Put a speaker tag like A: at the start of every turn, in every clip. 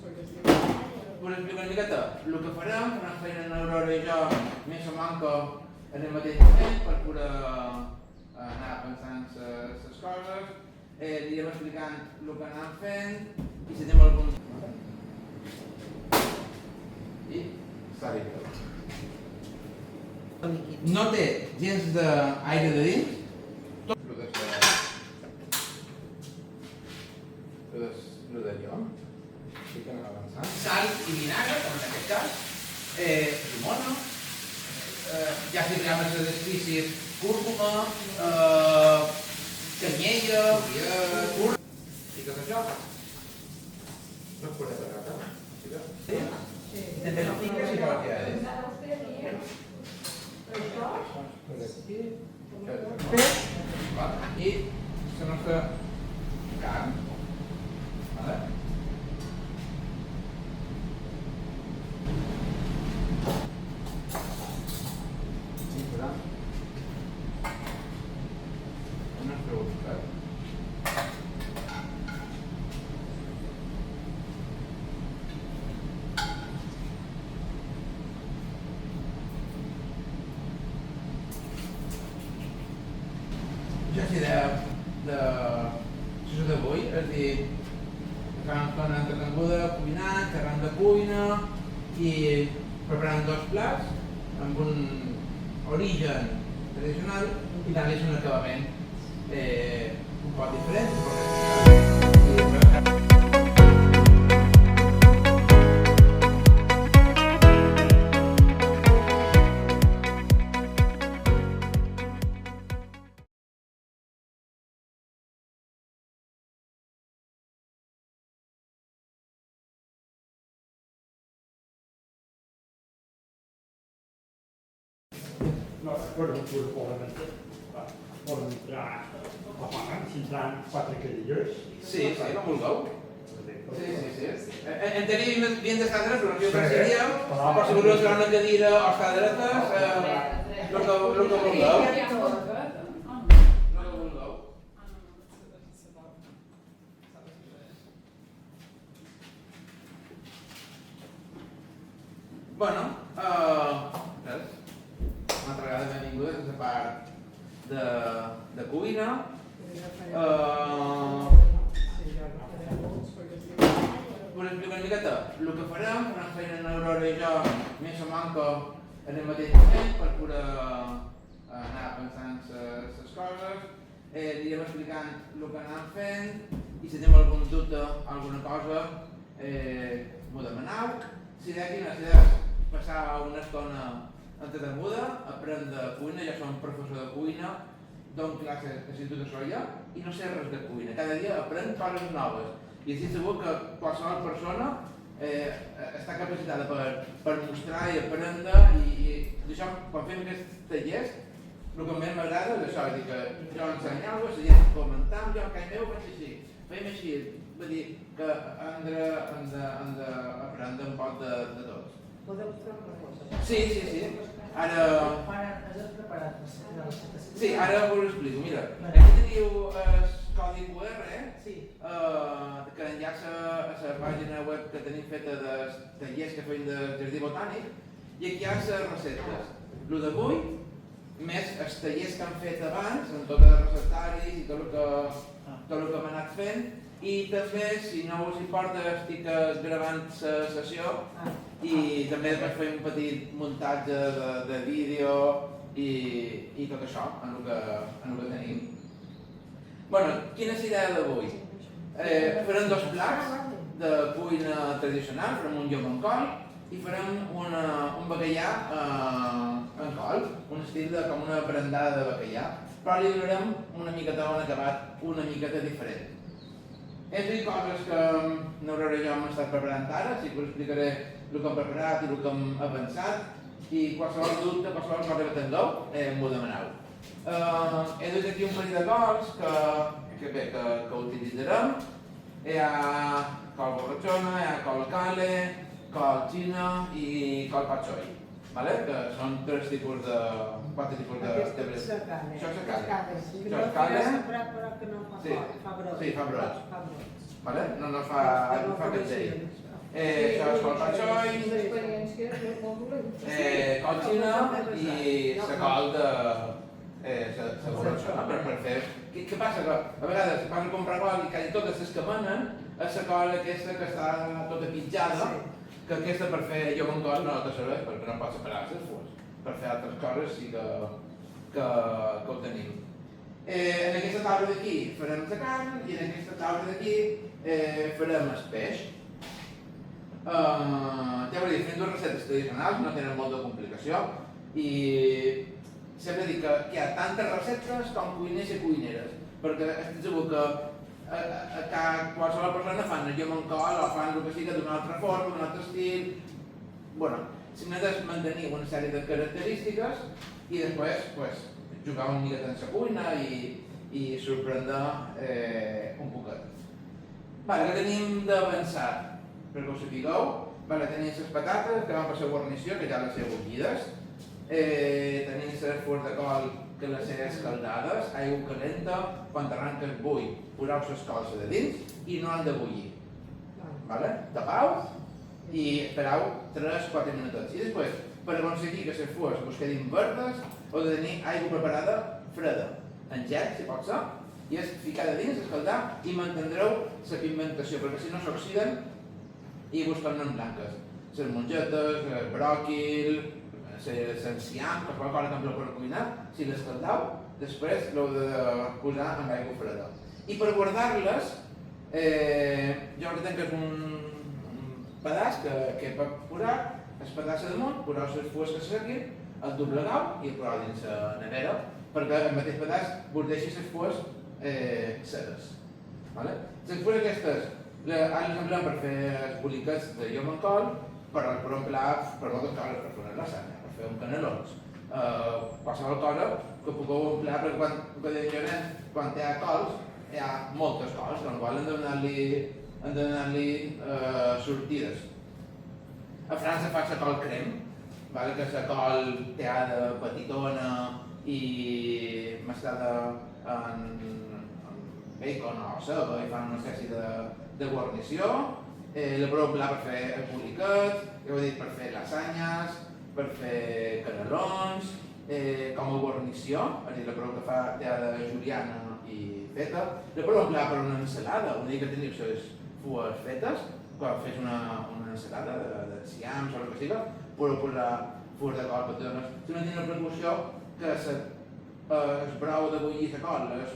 A: Us explico una miqueta. El que farem feina en Aurora i jo, més o manco en el mateix moment, per poder anar pensant les coses, anirem explicant el que anem fent i si tenim algun... I... sorry. No té gens d'aire de dins, tot el d'allò. Sal i vinagre, com en aquest cas, llimona, ja si triam les espècies, cúrcuma, canyella, curt, i tot això. No es pot agarrar, sí? També no fiques si vols ja, i la nostra carn. Ja sé de això d'avui, és a dir, fent entretenguda, cuinant, xerrant de cuina i preparant dos plats amb un origen tradicional i també és un acabament un poc diferent.
B: No, recordo que poden entrar a part, si entran 4 cadires.
A: Sí, no vulgueu. Sí. En teoria havien d'estar drets, però no seria, però si voleu estar una cadira o estar dretes, el que vulgueu. Bueno, una altra vegada benvingudes a la part de cuina. Us explico una miqueta. El que farem feina en Aurora i jo, més o manco en el mateix moment, per poder anar pensant les coses, anirem explicant el que anem fent i si tenim algun dubte, alguna cosa, m'ho demaneu. Si de passar una estona entretenguda, aprendre cuina, ja som professor de cuina, dono classes a l'Institut de Solla i no sé res de cuina. Cada dia aprenc coses noves i estic segur que qualsevol persona està capacitada per mostrar i aprendre i d'això, quan fem aquests tallers, el que més m'agrada és això, és dir que jo ensenyava, la gent comentam, jo a casa meu faig així, fem així, vull dir que hem d'aprendre un poc de tots.
C: Podeu mostrar una cosa?
A: Sí. Ara...
C: Has preparat la recepta?
A: Sí, ara us ho explico. Mira, aquí teniu el codi QR que enllaça a la pàgina web que tenim feta dels tallers que fem del Jardí Botànic i aquí hi ha les receptes. El d'avui, més els tallers que han fet abans, amb tots els receptaris i tot el que hem anat fent, i també, si no us importa, estic gravant la sessió i també després fem un petit muntatge de vídeo i tot això, en el que tenim. Bueno, quina és la idea d'avui? Farem dos plats de cuina tradicional, farem un llop amb col i farem un bacallà amb col, un estil com una brandada de bacallà, però li donarem una miqueta un acabat una miqueta diferent. És dir, coses que n'Aurora i jo hem estat preparant ara, sí que us explicaré el que hem preparat i el que hem avançat i qualsevol dubte, qualsevol cosa que tingueu, m'ho demaneu. He dut aquí un parell de cols que utilitzarem. Hi ha col borratxona, hi ha col cale, col xina i col patxoi, que són quatre tipus de...
C: Això és cercada.
A: Això és cercada.
C: Sí, però que no fa brots.
A: Sí, fa brots. No fa catxell. això és col patxoi, colxina i la col de la borratxona per fer... Què passa? Que a vegades vas a comprar col i quasi totes les que venen és la col aquesta que està tota pitjada, que aquesta per fer llop amb col no te serveix perquè no pots separar les fulles. Per fer altres coses sí que ho tenim. En aquesta taula d'aquí farem la carn i en aquesta taula d'aquí farem el peix. Ja ho he dit, fent dues recetes tradicionals no tenen molta complicació i sempre dic que hi ha tantes receptes com cuiners i cuineres, perquè estic segur que qualsevol persona fan el llop amb col o fan el que sigui d'una altra forma, d'un altre estil. Bueno, simplement és mantenir una sèrie de característiques i després jugar una mica en la cuina i sorprendre un poquet. Què tenim d'avançat? Perquè ho sapigueu, tenim les patates que van per la guarnició, que ja les he bullides, tenim les fulles de col que les he escaldades, aigua calenta, quan t'arranques bull, poseu les cols de dins i no han de bullir. Tapau i espereu 3-4 minutets. I després, per aconseguir que les fulles us quedin verdes, heu de tenir aigua preparada freda, en gel, si pot ser, i és ficada dins, escaldar, i mantindreu la pigmentació, perquè si no s'oxiden i vos tornen blanques. Les mongetes, el bròquil, l'enciam, que fa cosa també per cuinar, si l'escaldeu, després l'heu de posar amb aigua freda. I per guardar-les, jo el que tenc és un pedaç que he posar, el pedaç damunt, poseu les fulles que s'assequin, el doblegueu i el poseu dins la nevera, perquè el mateix pedaç vos deixi les fulles seques. Les fulles aquestes ara les emplem per fer els boliquets de llop amb col, per emplear per moltes coses, per fer una lasanya, per fer un canelons, qualsevol cosa que pugueu emplear, perquè quan hi ha cols hi ha moltes cols, amb la qual hem de donar-li sortides. A França fa la col crem, que és la col teada petitona i mesclada amb bacon o ceba i fan una espècie de guarnició, la podeu emplear per fer el boliquet, ja ho he dit, per fer lasanyes, per fer canelons, com a guarnició, és a dir, la podeu que fa teada juliana i feta, la podeu emplear per una ensalada, un dia que teniu les fulles fetes, quan fes una ensalada d'enciams o el que sigui, podeu posar fulles de col petones. Si no teniu la precaució que el brou de bullir la col és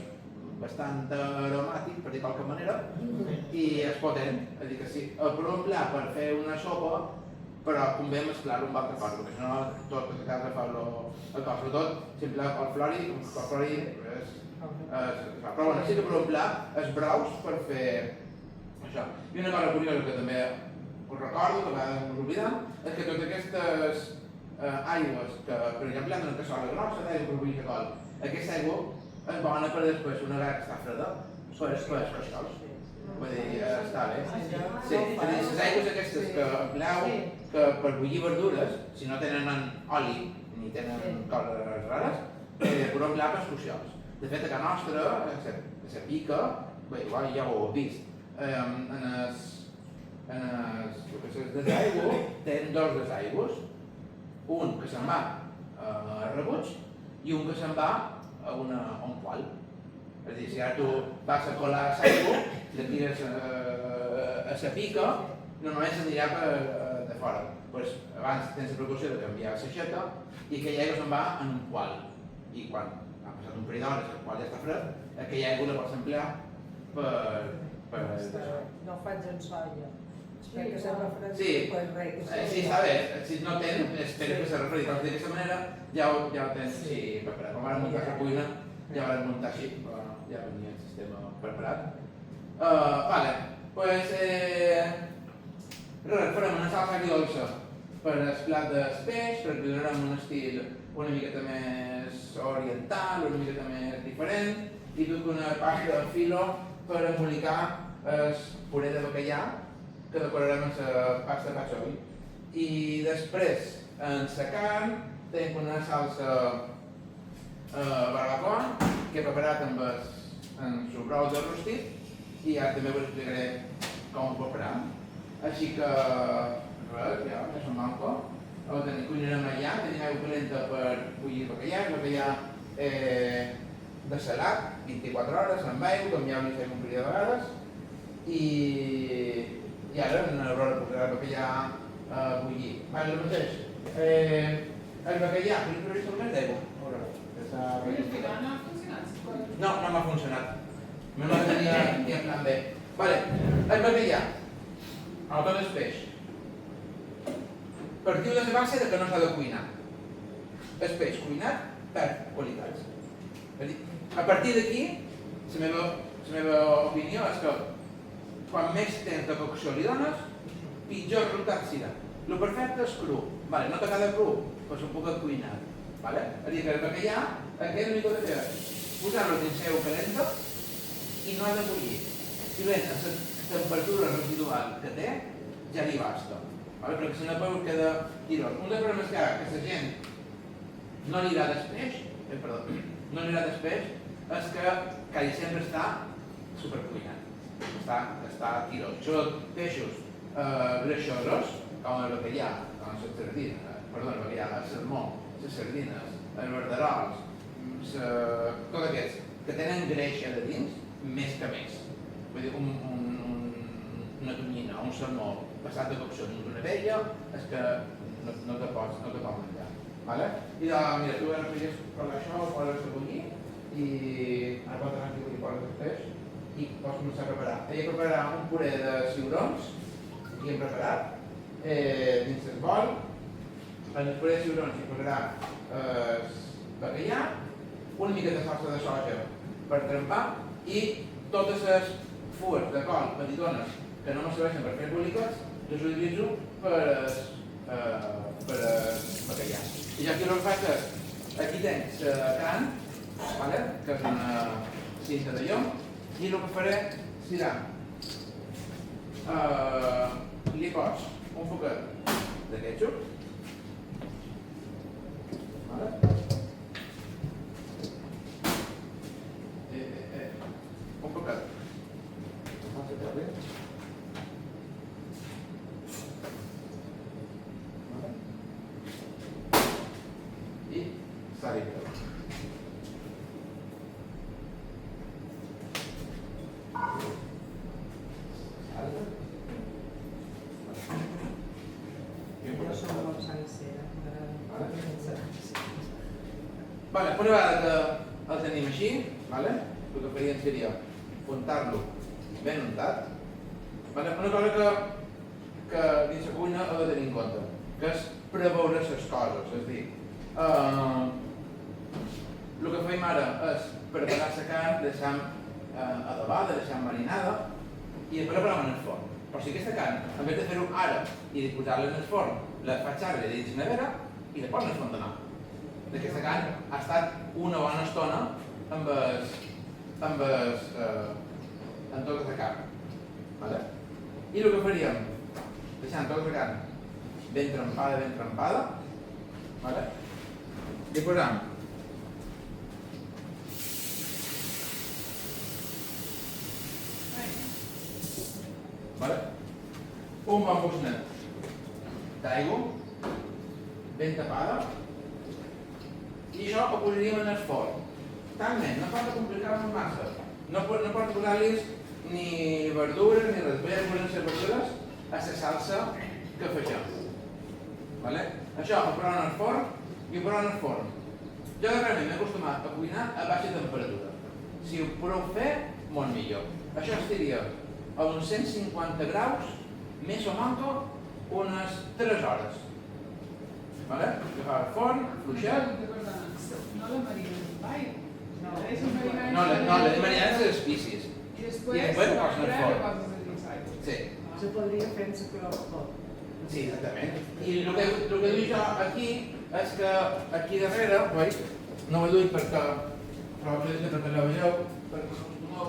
A: bastant aromàtic, per dir de qualque manera, i és potent, és a dir que sí, el podeu emplear per fer una sopa, però convé mesclar-ho amb altra cosa, perquè si no tot a casa fa el cos, sobretot si empleeu col flori però bueno, sí que podeu emplear els braus per fer això. I una cosa curiosa que també us recordo, que a vegades us oblidem, és que totes aquestes aigües que, per exemple, hi ha una cassola grossa d'aigua per bullir la col, aquesta aigua és bona per després, una vegada que està freda, per cassols. Vull dir, està bé. Sí, les aigües aquestes que empleeu per bullir verdures, si no tenen oli ni tenen coses rares, podeu emplear per cassols. De fet, a casa nostra, la pica, igual ja ho heu vist, en els desaigües, tenen dos desaigües, un que se'n va a rebuig i un que se'n va a un poal. És a dir, si ara tu vas a colar l'aigua, la tires a la pica, normalment s'anirà de fora. Abans tens la precaució de canviar l'aixeta i aquella aigua se'n va en un poal. I quan ha passat un parell d'hores, el poal ja està fred, aquella aigua la pots emplear per...
C: No faig en soia. Espero que s'ha refredit.
A: Sí, està bé. Si no tens, espero que s'ha refredit. D'aquesta manera ja ho tens preparat. Com ara muntar la cuina, ja ho vam muntar així, ja venia el sistema preparat. Farem una salsa agridolça per al plat del peix, perquè li donarem un estil una miqueta més oriental, una miqueta més diferent, i duc una pasta de filo per embolicar el puré de bacallà que decorarem amb la pasta patxoi. I després, en la carn, tenim una salsa barbacoa que he preparat amb el brou de rostit i ara també us explicaré com ho preparam. Així que, res, ja, és un manco. Cuinarem allà, tenim aigua calenta per bullir bacallà dessalat, 24 hores, amb aigua, canviar-li fem un període de vegades, i ara en l'hora posarà el bacallà a bullir. El mateix, el bacallà, però he vist només d'aigua. No, no m'ha funcionat. No tenia ni en plan B. El bacallà, el tot és peix. Partiu de la base que no s'ha de cuinar. El peix cuinat perd qualitats. A partir d'aquí, la meva opinió és que quan més temps de cocció li dones, pitjor resultat serà. El perfecte és cru. No t'acaba cru, però s'ho puc cuinar. És dir, que el bacallà, aquest l'únic que ha de fer és posar-lo dins aigua calenta i no ha de bullir. Si bé la temperatura residual que té, ja li basta. Perquè si no veu queda tirós. Un dels problemes que la gent no li agrada el peix, és que quasi sempre està supercuinat. Està tirós. Sobretot peixos greixosos, com el bacallà, com les sardines, el salmó, les sardines, els verderols, tots aquests que tenen greixa de dins, més que més. Vull dir, una tonyina, un salmó passat de cocció dins d'una vella, és que no te pots menjar. I mira, tu ara podries parlar això, ho poses a bullir, i ara pots anar aquí i poses el peix, i pots començar a preparar. He de preparar un puré de ciurons, aquí hem preparat, dins el bol. En el puré de ciurons hi posarà bacallà, una mica de salsa de soja per trempar, i totes les fues de col petitones que no me serveixen per fer bolicots, les utilitzo per bacallà. I ja aquí el que faig és, aquí tens carn, que és una cinta de llom, i el que faré serà, li pots un poquet de ketchup, un poquet, i sal i pebre. Una vegada que el tenim així, el que faríem seria untar-lo ben untat. Una cosa que dins la cuina heu de tenir en compte, que és preveure les coses. És a dir, el que fem ara és preparar la carn, deixar adobada, deixar marinada, i després la posem en el forn. Però si aquesta carn, en vez de fer-ho ara i de posar-la en el forn, la faig arbre dins la nevera i la poso en el forn demà. Aquesta carn ha estat una bona estona amb tota la carn. I el que faríem, deixant tota la carn ben trempada, li posam un bon boixonet d'aigua ben tapada, i això ho posaríem en el forn. Talment, no pot complicar-ho massa. No pot posar-li ni verdures ni res. Podem posar verdures a la salsa que afegem. Això ho posarem en el forn i ho posarem en el forn. Jo realment m'he acostumat a cuinar a baixa temperatura. Si ho podeu fer, molt millor. Això estaria a uns 150 graus, més o manco, unes 3 hores. Agafar el forn, fluixet.
D: No la marina en l'aire.
A: No, la marinada és les espícies.
D: I
A: després posen el forn. Sí.
C: Se podria fer sense clor.
A: Sí, exactament. I el que diu jo aquí és que aquí darrere, no ho he duit perquè probablement perquè la vegeu, perquè us acostumeu.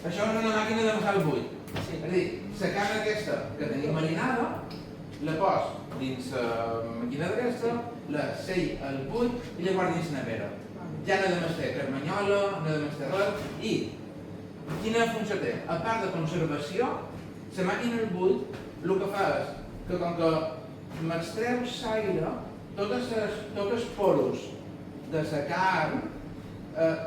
A: Això és una màquina de masar el buit. És a dir, la carn aquesta que tenim marinada, la pos dins la màquina d'aquesta, la sell al buit i la guardo dins la nevera. ja no he de mestre carmanyola, no he de mestre res, i quina funció té? A part de conservació, la màquina al buit el que fa és que com que m'extreus l'aire, tots els poros de la carn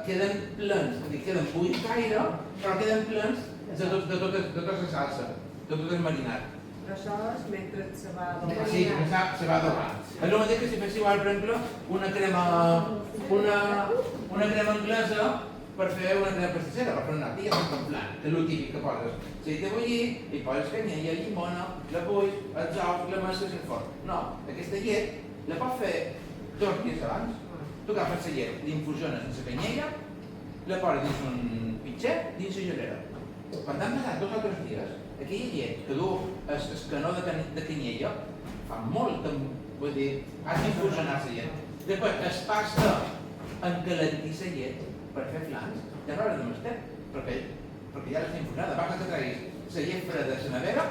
A: queden plens, és a dir, queden buits d'aire, però queden plens de tota la salsa, de tot el marinat.
C: Però això és mentre se va adobar.
A: Sí, se va adobar. És el mateix que si féssiu, per exemple, una crema anglesa per fer una crema pastissera, per fer una natilla en plan, que és el típic que poses. Si te vull dir, hi poses canyella, llimona, la bulls, els ous, la mescles i el forn. No, aquesta llet la pots fer 2 dies abans. Tu agafes la llet, l'infusiones en la canyella, la poses dins un pitxer, dins la gelera. Quan t'han passat 2 o 3 dies, aquella llet que du el canó de canyella fa molt, vull dir, has d'infusionar la llet. Després es passa en calentir la llet per fer flans, ja no l'has de mestre, perquè ja l'has infusionada. Basta que treguis la llet freda de la nevera,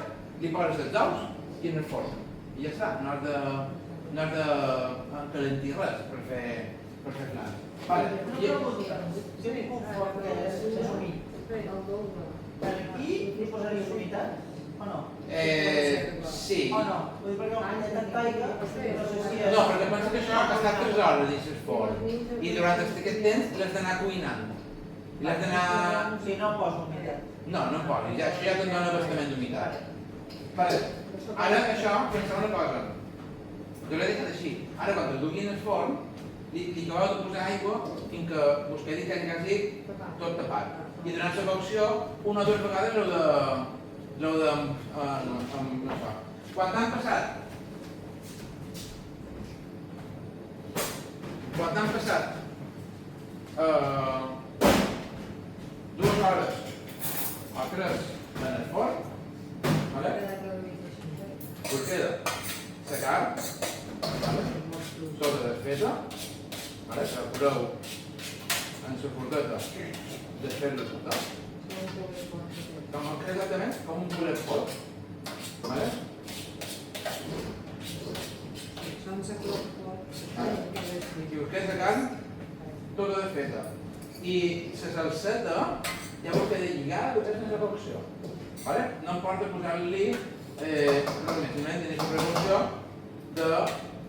A: li poses els ous i en el forn. I ja està, no has de calentir res per fer flans.
E: Una pregunta, jo m'hi conform que és humit. Per aquí hi posaries humitat o no?
A: Sí.
E: O no? Vull dir, perquè un any de tanta aigua, no sé si és...
A: No, perquè pensa que això ha estat 3 hores dins el forn i durant aquest temps l'has d'anar cuinant. I l'has d'anar...
E: Si no poso humitat.
A: No, no en posis, això ja te'n dona bastament d'humitat. Ara això, penseu una cosa. Jo l'he deixat així. Ara quan el dugui en el forn, li acabeu de posar aigua fins que us quedi quasi tot tapat. I durant la cocció, 1 o 2 vegades l'heu de... Quan t'han passat 2 hores o 3 en el forn, us queda la carn, tota desfeta, la poseu en la fordeta desfer-la tota, exactament com un bolet pot. I us queda la carn tota desfeta. I la salseta ja vos queda lligada que tens en la cocció. No em porta posar-li simplement tenir la precaució de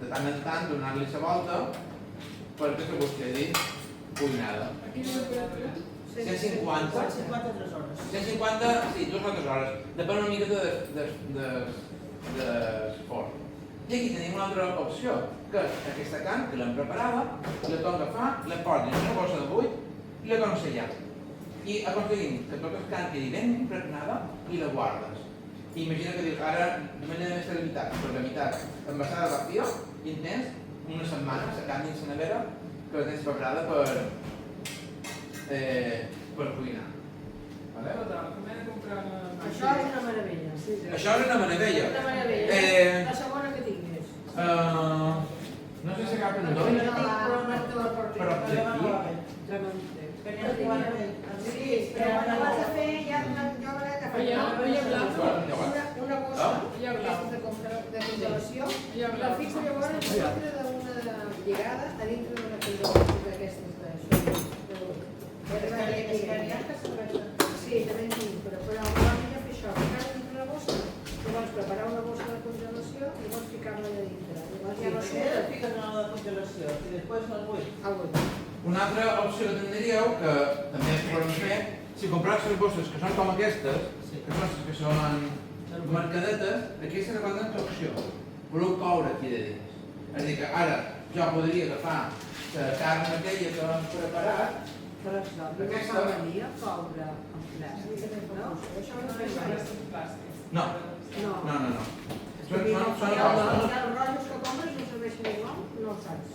A: tant en tant donar-li la volta perquè se vos quedi cuinada. 150,
E: 53 hores.
A: 150, sí, 2 o 3 hores. Depèn una mica del forn. I aquí tenim una altra opció, que és aquesta carn que l'hem preparada, la torno a agafar, la poso en una bossa de buit i la torno a sellar. I aconseguim que tota la carn quedi ben impregnada i la guardes. I imagina que dius, ara només n'he de més la meitat, però la meitat envasada a vacío i en tens una setmana, la carn dins la nevera, que la tens preparada per cuinar.
C: Això és una meravella.
A: Això és una meravella.
C: Una meravella. La segona que tinguis.
A: No sé si cap en
C: Però
A: dos.
C: no te la porto.
A: Però aquí...
C: Sí, però quan la vas a fer ja jo crec que una bossa de congelació la fixa llavors en dintre d'una lligada a dintre d'una congelació d'aquestes sí, també en tinc, però abans ja fer això, ficar-la dintre una bossa, llavors preparar una bossa de congelació i llavors ficar-la allà dintre. Llavors ja no sé...
E: la fiques en la congelació i després el buit.
A: Una altra opció que tindríeu, que també podem fer, si compreu les bosses que són com aquestes, que són mercadetes, aquí se recorda en cocció. Voleu coure aquí de dins. És a dir, que ara jo podria agafar la carn aquella que hem preparat.
C: Però això no m'agradaria coure en plàstic, no? Això no és plàstic.
A: No. Són
C: Els rotllos que compres no serveixen igual, no ho saps.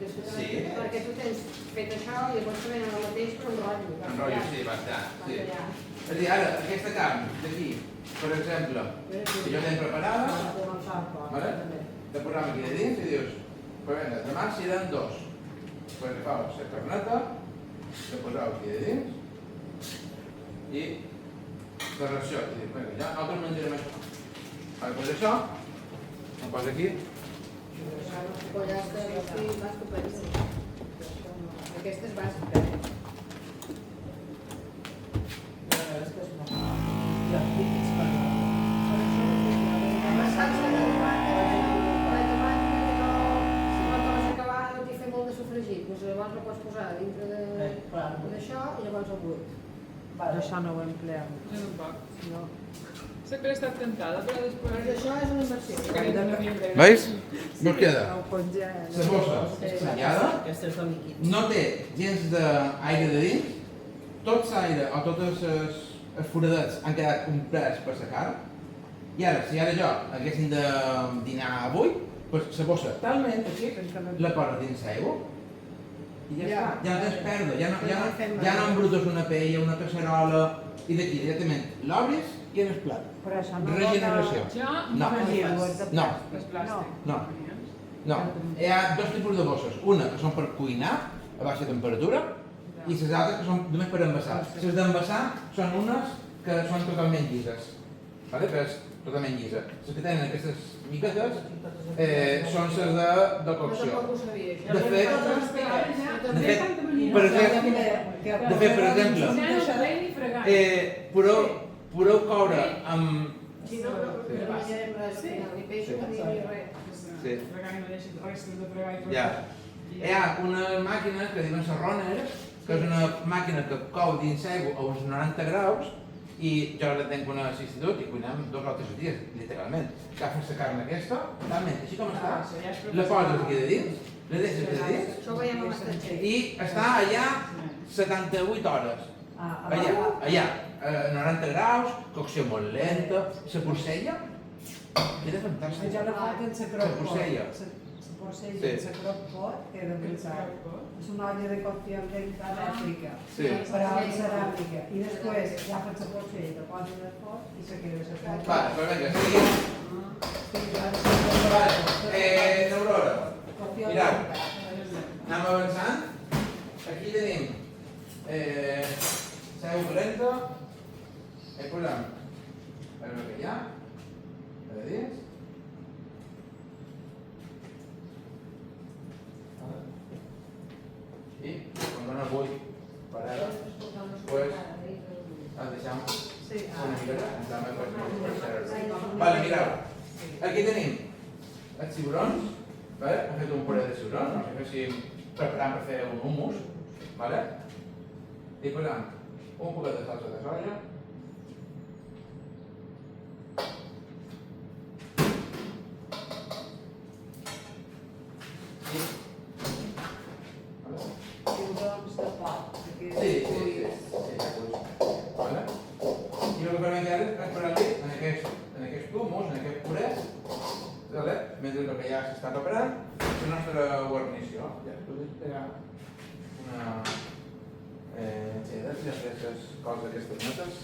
A: Sí.
C: Perquè tu tens fet això i llavors te venen el mateix però un rotllo.
A: En rotllo, sí, bastant. És a dir, ara, aquesta carn d'aquí, per exemple, que jo l'he preparada, la posam aquí de dins i dius, demà seran 2. Pues agafau la carneta, la poseu aquí de dins i la ració. I dius, ja nosaltres menjarem això. Doncs això, ho poso aquí.
C: Aquesta és bàsica.
E: Després no. Ja, líquids per la...
C: Saps la tomàtica que no... Si quan te vas acabar no t'hi fer molt de sofregit, doncs llavors la pots posar dintre d'això i llavors el buit.
E: Això no ho empleem.
D: Jo tampoc. No. Sé que he estat tentada, però després...
C: Doncs això és una inversió.
A: Veus? No queda.
E: La
A: La bossa estanyada,
E: Aquesta és de líquid.
A: no té gens d'aire de dins, tot l'aire o totes els foradets han quedat comprats per la carn, i ara, si ara jo haguéssim de dinar avui, doncs la bossa talment així, la posa dins l'aigua, i ja està, ja no tens pèrdua, ja no embrutes una paella, una casserola, i d'aquí directament l'obris i en el plat.
E: Però això no
A: Regeneració.
D: Ja,
A: No, no,
D: és plàstic.
A: no. No, hi ha dos tipus de bosses, una que són per cuinar a baixa temperatura i les altres que són només per envasar. Les d'envasar són unes que són totalment llises, vale? Que és totalment llisa. Les que tenen aquestes miquetes són les de cocció.
C: Tampoc ho sabia, això.
A: De fet, per exemple, podeu coure amb...
C: Si no, no menjarem res, ni peix ni res.
A: Sí.
D: Fregar i no deixis restes de fregar i fregar.
A: Ja. Hi ha una màquina que diuen Serroner, que és una màquina que cou dins aigua a uns 90 graus i jo la tenc una a l'institut i cuinem 2 o 3 dies, literalment. Agafes la carn aquesta, talment, així com està, la poses aquí de dins, la deixes de dins
C: Això ho veiem a l'estatger.
A: i està allà 78 hores. Allà, 90 graus, cocció molt lenta, la porcella, queda fantàstic.
E: Jo la faig en la
A: La porcella.
E: La porcella en la crock-pot, que era veritat. És una olla de cocció elèctrica,
A: Sí.
E: però en ceràmica. I després agafes la porcella, la poses al foc i se queda la carn.
A: Vale, pues vinga, seguim. Vale, Aurora, mireu, anem avançant. Aquí tenim 140, posem el que hi ha, a dins. I quan dona 8 per ara, pues el deixem una miqueta, ens dama per fer-ho. Vale, mireu, aquí tenim els cigrons, vale? Hem fet un puré de cigrons, no sé que si preparant per fer un hummus, vale? I posem un poquet de salsa de soja, vale? I el que farem ara és preparar-li en aquest hummus, en aquest puré, vale? Mentre que ja s'està preparant, la nostra guarnició. Ja es pot esperar una cheddar, si després coses d'aquestes notes.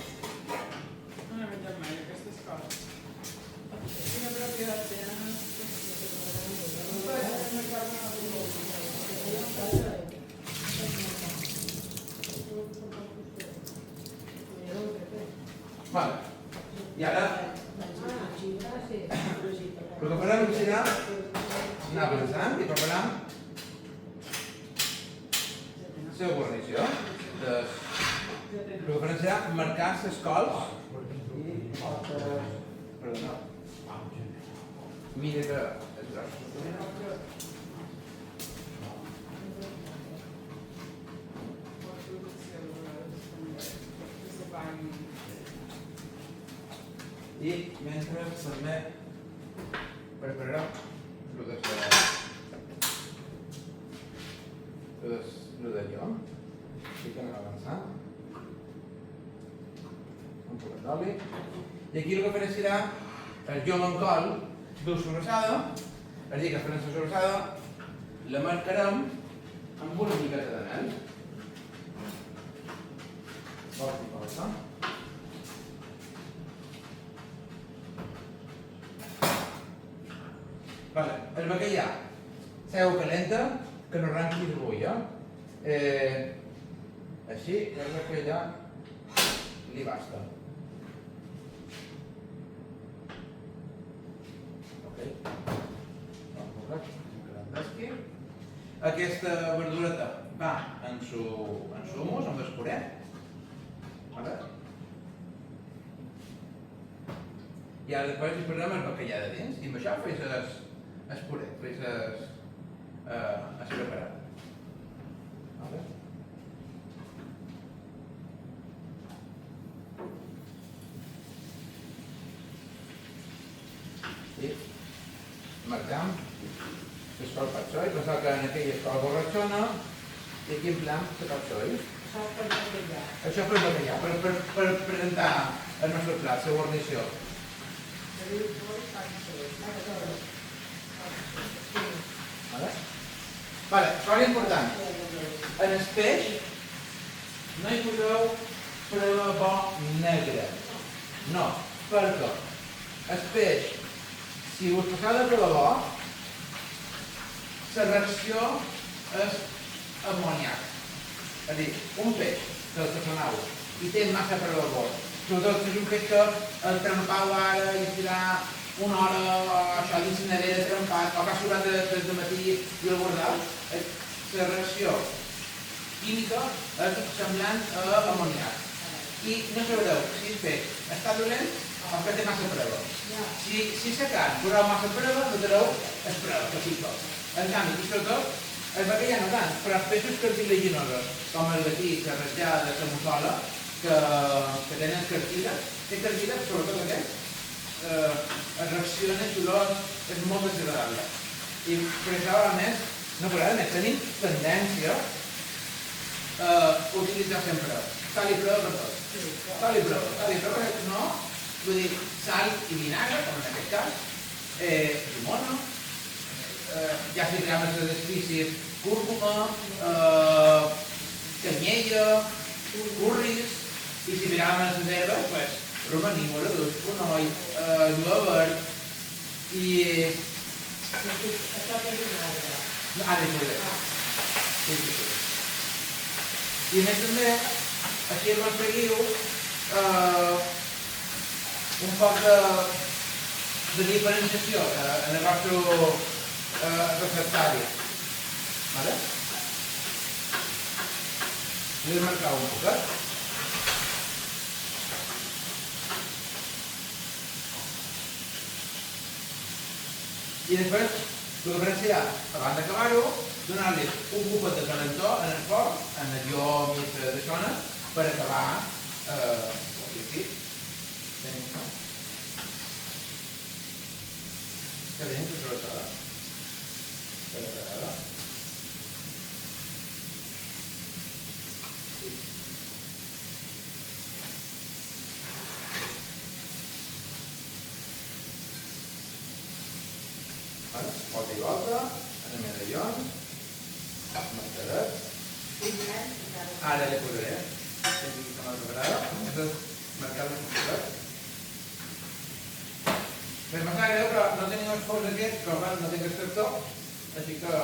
D: No he menjat mai aquestes coses. Quina propietat tenen?
A: Vale. I ara, el que farem serà anar avançant i preparar la seva guarnició. El que farem serà marcar les cols i perdona. Mira que és gros. I mentre també prepararem el de llom. Així que anem avançant. Un poc d'oli. I aquí el que faré serà el llom en col dur sobrassada. És a dir, que farem la sobrassada, la marcarem amb una miqueta de mel. Vols i cosa. Vale, el bacallà, aigua calenta, que no arranqui de bulla. Així, el bacallà li basta. Ok. Aquesta verdureta va en su humus, amb el puré. I ara després hi posarem el bacallà de dins i amb això fes el puré, fes el preparat. I marcam el sol patxoi, pensava que en aquella escola borratxona i aquí en plan de patxoi. Això per bacallà, per presentar el nostre plat, la guarnició. Vale, cosa important. En el peix no hi poseu prova bo negre. No, perquè el peix, si us passeu de prova bo, la reacció és amoniac. És a dir, un peix que el sonau i té massa prova bo. Sobretot si és un peix que el trempau ara i estirar una hora això dins la nevera trempat, o que ha sobrat des del matí i el guardau, la reacció química és semblant a amoniac. I no sabreu si el peix està dolent o que té massa prova. Si la carn poseu massa prova, notareu el prova que fica. En canvi, i sobretot, el bacallà no tant, però els peixos cartilaginosos, com el gatí, la ratllada, la mussola, que tenen cartílag, té cartílag, sobretot aquest, es reacciona i l'olor és molt desagradable. I per això, a més, no per ara, tenim tendència a utilitzar sempre sal i prova per tot. Sal i prova, perquè no, vull dir, sal i vinagre, com en aquest cas, llimona, ja si creem les espècies, cúrcuma, canyella, curris, i si miràvem les herbes, doncs, romaní, moradús, fonoll, lluaver, i...
C: Això que és vinagre.
A: Ah, de poder. I a més també, aquí el nostre guiu, un poc de diferenciació en el vostre receptari. Vull marcar un poquet. I després, el que farem serà, abans d'acabar-ho, donar-li un copet de calentó en el forn, en el llom i de zona, per acabar aquí. Tenim això. Que tenim que sobretot. Per acabar. Volta i volta, anem a medallons, mascaret. Ara li posaré. Aquí com a preparada. Aquesta és marcar la mascaret. Per massar greu, però no tenim els fons aquests, però no tinc extractor, així que...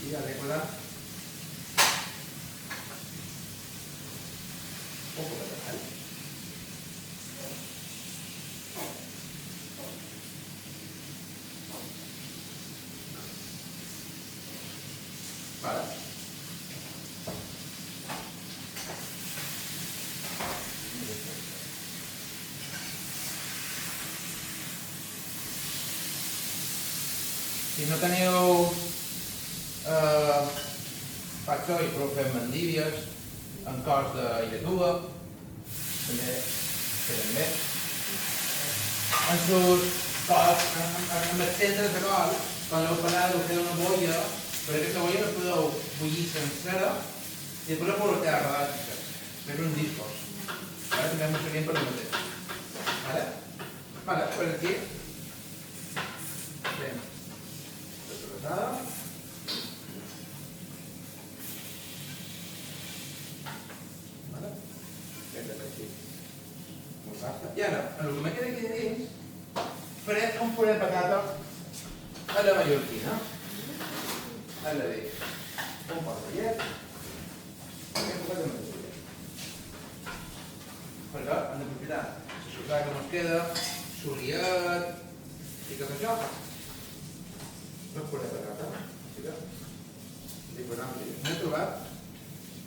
A: I ja l'he posat. Un poc de sal. Vale. Si no teniu patxoi, però fem mandíbies en cos de lletua, també queden bé. En sus cols, amb els centres de col, quan l'heu pelat, heu fet una bolla, per aquesta bolla no podeu bullir sencera i després la podeu a rodatges. És un discos. Ara també m'ho seguim per el mateix. Vale? Vale, per aquí. Fem la sobrassada. Vale? Fem per aquí. I ara, el que me queda aquí dins, faré un puré de patata a la mallorquina. A la de un pot de llet i un poc de mallorquina. perquè hem d'aprofitar la sortada que ens queda, soliet i tot això. No es puré de patata, sí que no he trobat,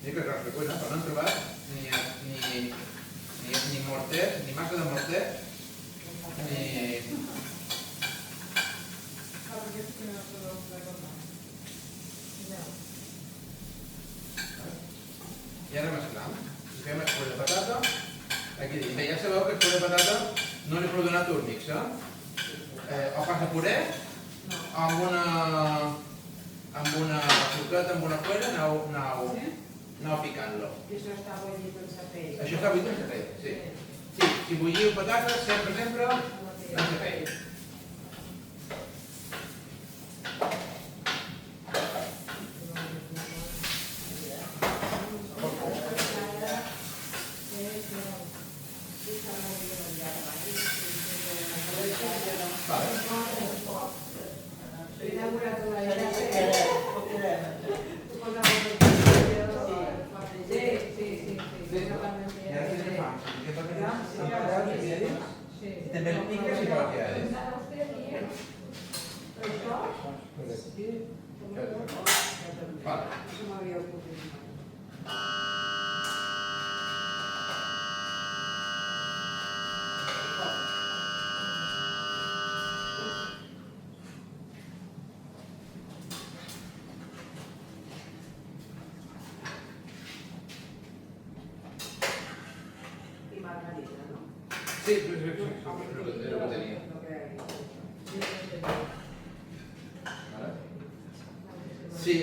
A: dic que res de cuina, però no hem trobat ni morter, ni massa de morter, ni... I ara mesclam. Si fem el puré de patata, aquí dic, ja sabeu que el puré de patata no li podeu donar túrmix, o passa puré, o amb una forqueta, amb una cuera, aneu picant-lo.
C: I això està bullit en sapell.
A: Això està bullit en sapell, sí. Sí, si bulliu patates, sempre, en sapell. També el piques i pel que ha dit.
C: I margarina, no?
A: Sí, és el que tenia. Sí,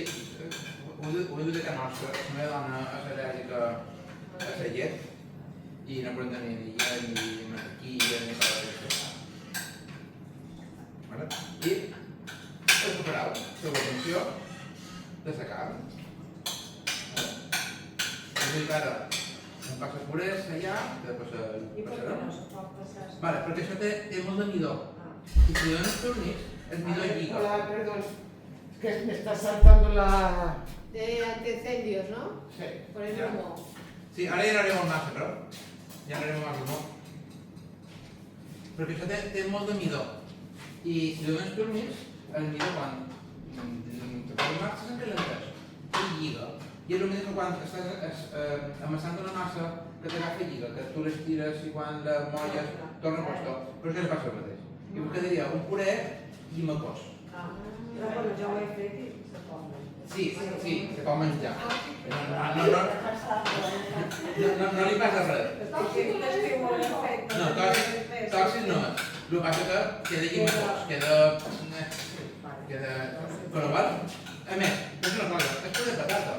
A: ho he dut a casa nostra. La meva dona és al·lèrgica a la llet i no podem tenir ni llet, ni mantequilla, ni cosa d'aquesta. I recuperau la funció de la carn. És a dir, ara em passa purés allà, després el passarem. Perquè això té molt de midó. I si dones tornís, el midó lliga.
E: Hola, perdón. Es que me está saltando la...
C: De antiincendios, ¿no?
E: Sí.
C: Por el humo.
A: Sí, ara ja n'anarem al massa, però. Ja n'anarem al massa, perquè això té molt de midó. I si dones tornís, el midó quan te posa massa s'encalenteix. I lliga. I és el mateix que quan estàs amassant una massa que t'agafa lliga, que tu l'estires i quan la molles torna a posto. Però això li passa el mateix. I us quedaria un puré llimacós.
C: Però bueno, ja ho he fet i se pot.
A: Sí, se pot menjar. No li passa res. No, tòxic no és. El que passa que queda llimacós, queda conoval. A més, és una cosa, és puré de patata.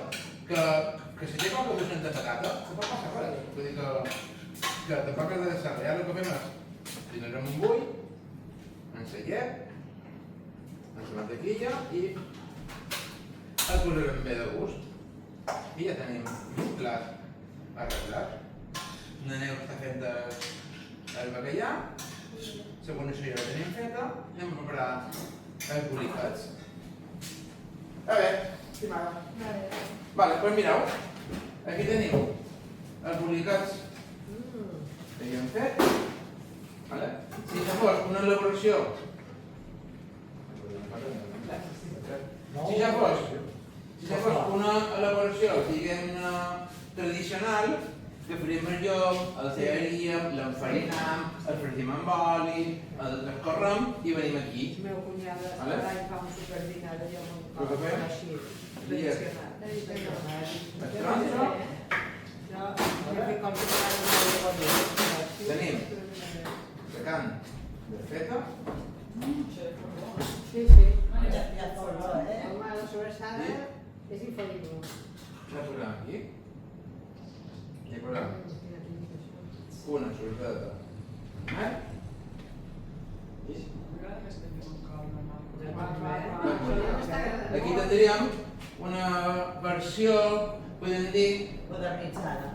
A: Que si té poca porció de patata, no pot passar res. Vull dir que tampoc has de deixar. Ja el que fem és, tindrem un bull, en la llet, en la mantequilla i el posarem bé de gust. I ja tenim un plat arreglat. La neu està fent el bacallà, la guarnició ja la tenim feta, i anem a preparar els bolicats. A veure, estimada. Doncs mireu, aquí teniu els bolicats que ja hem fet. Si ja fos una elaboració una elaboració, diguem-ne, tradicional, que faríem el llom, el tearíem, l'enfarinam, el fregim amb oli, l'escorrem i venim aquí.
C: La meva cunyada fa un superdinar de llom
A: Què fem?
C: així,
A: tradicional.
C: tradicional.
A: Es tronça. Tenim la carn feta.
C: Sí. La sobrassada és infal·lible.
A: La posem aquí. I posem una sobrassada. Aquí tindríem una versió, podem dir,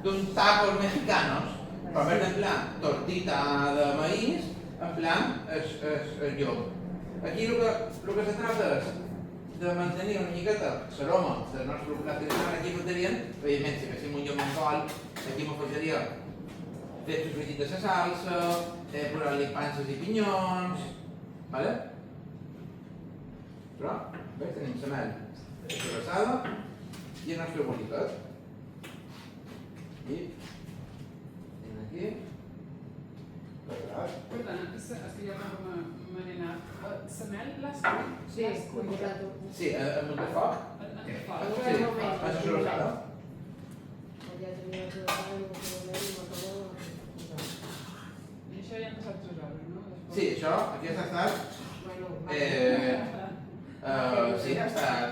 A: d'un tacos mexicanos, però en plan tortita de maíz, en plan el llom. Aquí el que se trata és de mantenir una miqueta l'aroma del nostre plat tradicional. Aquí fotrien, evidentment, si féssim un llom amb col, aquí m'afegiria fer sofregit de la salsa, posar-li panses i pinyons, vale? Però, bé, tenim la mel sobrassada i el nostre boniquet. I tenim aquí, preparat.
D: Perdona, és que ja m'ha marinat. La mel l'has cuit?
C: Sí, posat-ho.
A: Sí, amb el foc. Sí, pansa sobrassada.
C: Ja tenia que agafar el que
D: I això ja han passat 3 hores, no?
A: Sí, això, aquí ha estat... Sí, ha estat...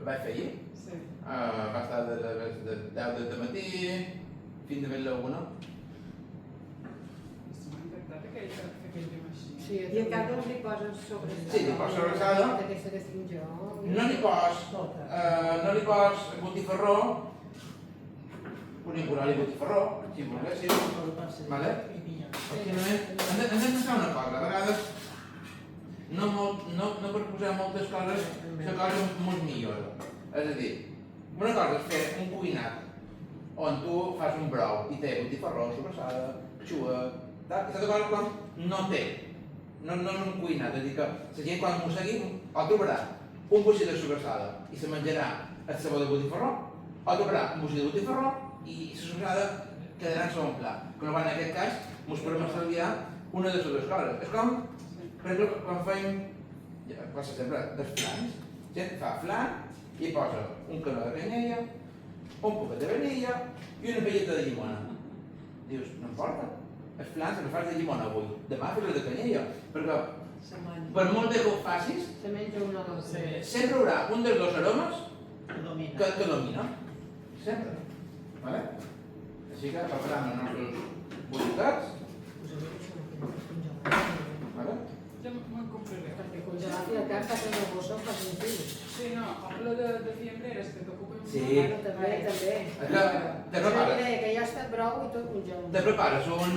A: Vaig fer ahir.
D: Sí.
A: Va estar de les 10 del matí fins a la 1.
D: M'ha encantat aquell llum així.
C: Sí, i a cada un li poses sobrassada.
A: Sí, li poses sobrassada.
C: Aquesta que tinc jo.
A: No li pos botifarró, podem posar-li botifarró, si volguéssim. Vale? Hem de pensar una cosa, a vegades no per posar moltes coses, la cosa és molt millor. És a dir, una cosa és fer un cuinat on tu fas un brou i té botifarró, sobrassada, xua, i aquesta cosa com no té. No és un cuinat, és a dir que la gent quan mossegui o trobarà un bocí de sobrassada i se menjarà el sabor de botifarró, o trobarà un bocí de botifarró i la sobrassada quedarà en segon pla. Com en aquest cas, ens podem estalviar una de les dues coses. És com, per exemple, quan fem, ja passa sempre, dels flans. Gent fa flan i posa un canó de canyella, un poquet de vanilla i una pelleta de llimona. Dius, no importa, els flans els fas de llimona avui, demà fes de canyella, perquè per molt bé que ho facis,
C: Se menja una cosa.
A: sempre hi haurà un dels dos aromes que domina. Sempre. Vale? Així que preparem els nostres bolicats. Vale?
D: Ja me'n compraré.
C: Perquè congelat i al cap fas una bossa o fas un fil.
D: Sí, no, lo de fiambreres que t'ocupen
A: Sí.
C: Bueno, també.
A: Te prepares.
C: Que ja ha estat brou i tot congelat.
A: Te prepares un...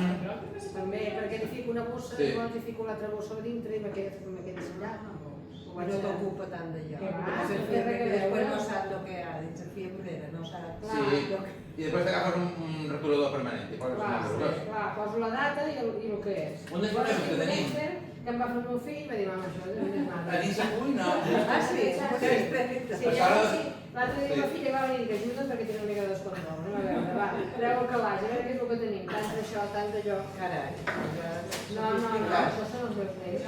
C: També, perquè li fico una bossa
A: Sí.
C: i llavors li fico l'altra bossa a dintre i me queda allà.
F: No t'ocupa tant d'allò.
C: Ah,
F: Perquè
C: no té res a
F: després
C: veure.
F: no sap el que hi ha dins la fiambrera, no sap.
A: Sí, i després t'agafes un retolador permanent i poses
C: Clar,
A: una altra cosa.
C: clar, poso la data i el que és.
A: Un dels problemes que tenim.
C: Que em va fer el meu fill, va dir, mama, això no és nada.
A: A dins el cuina...
F: Ah, sí?
C: Sí, llavors sí. L'altre dia la filla va venir que ajuda perquè tenia una mica de descontrol. Anem a veure, va, treu el calaix, a veure què és el que tenim. Tant d'això, tant d'allò.
F: Carai.
C: No, això són els meus nens.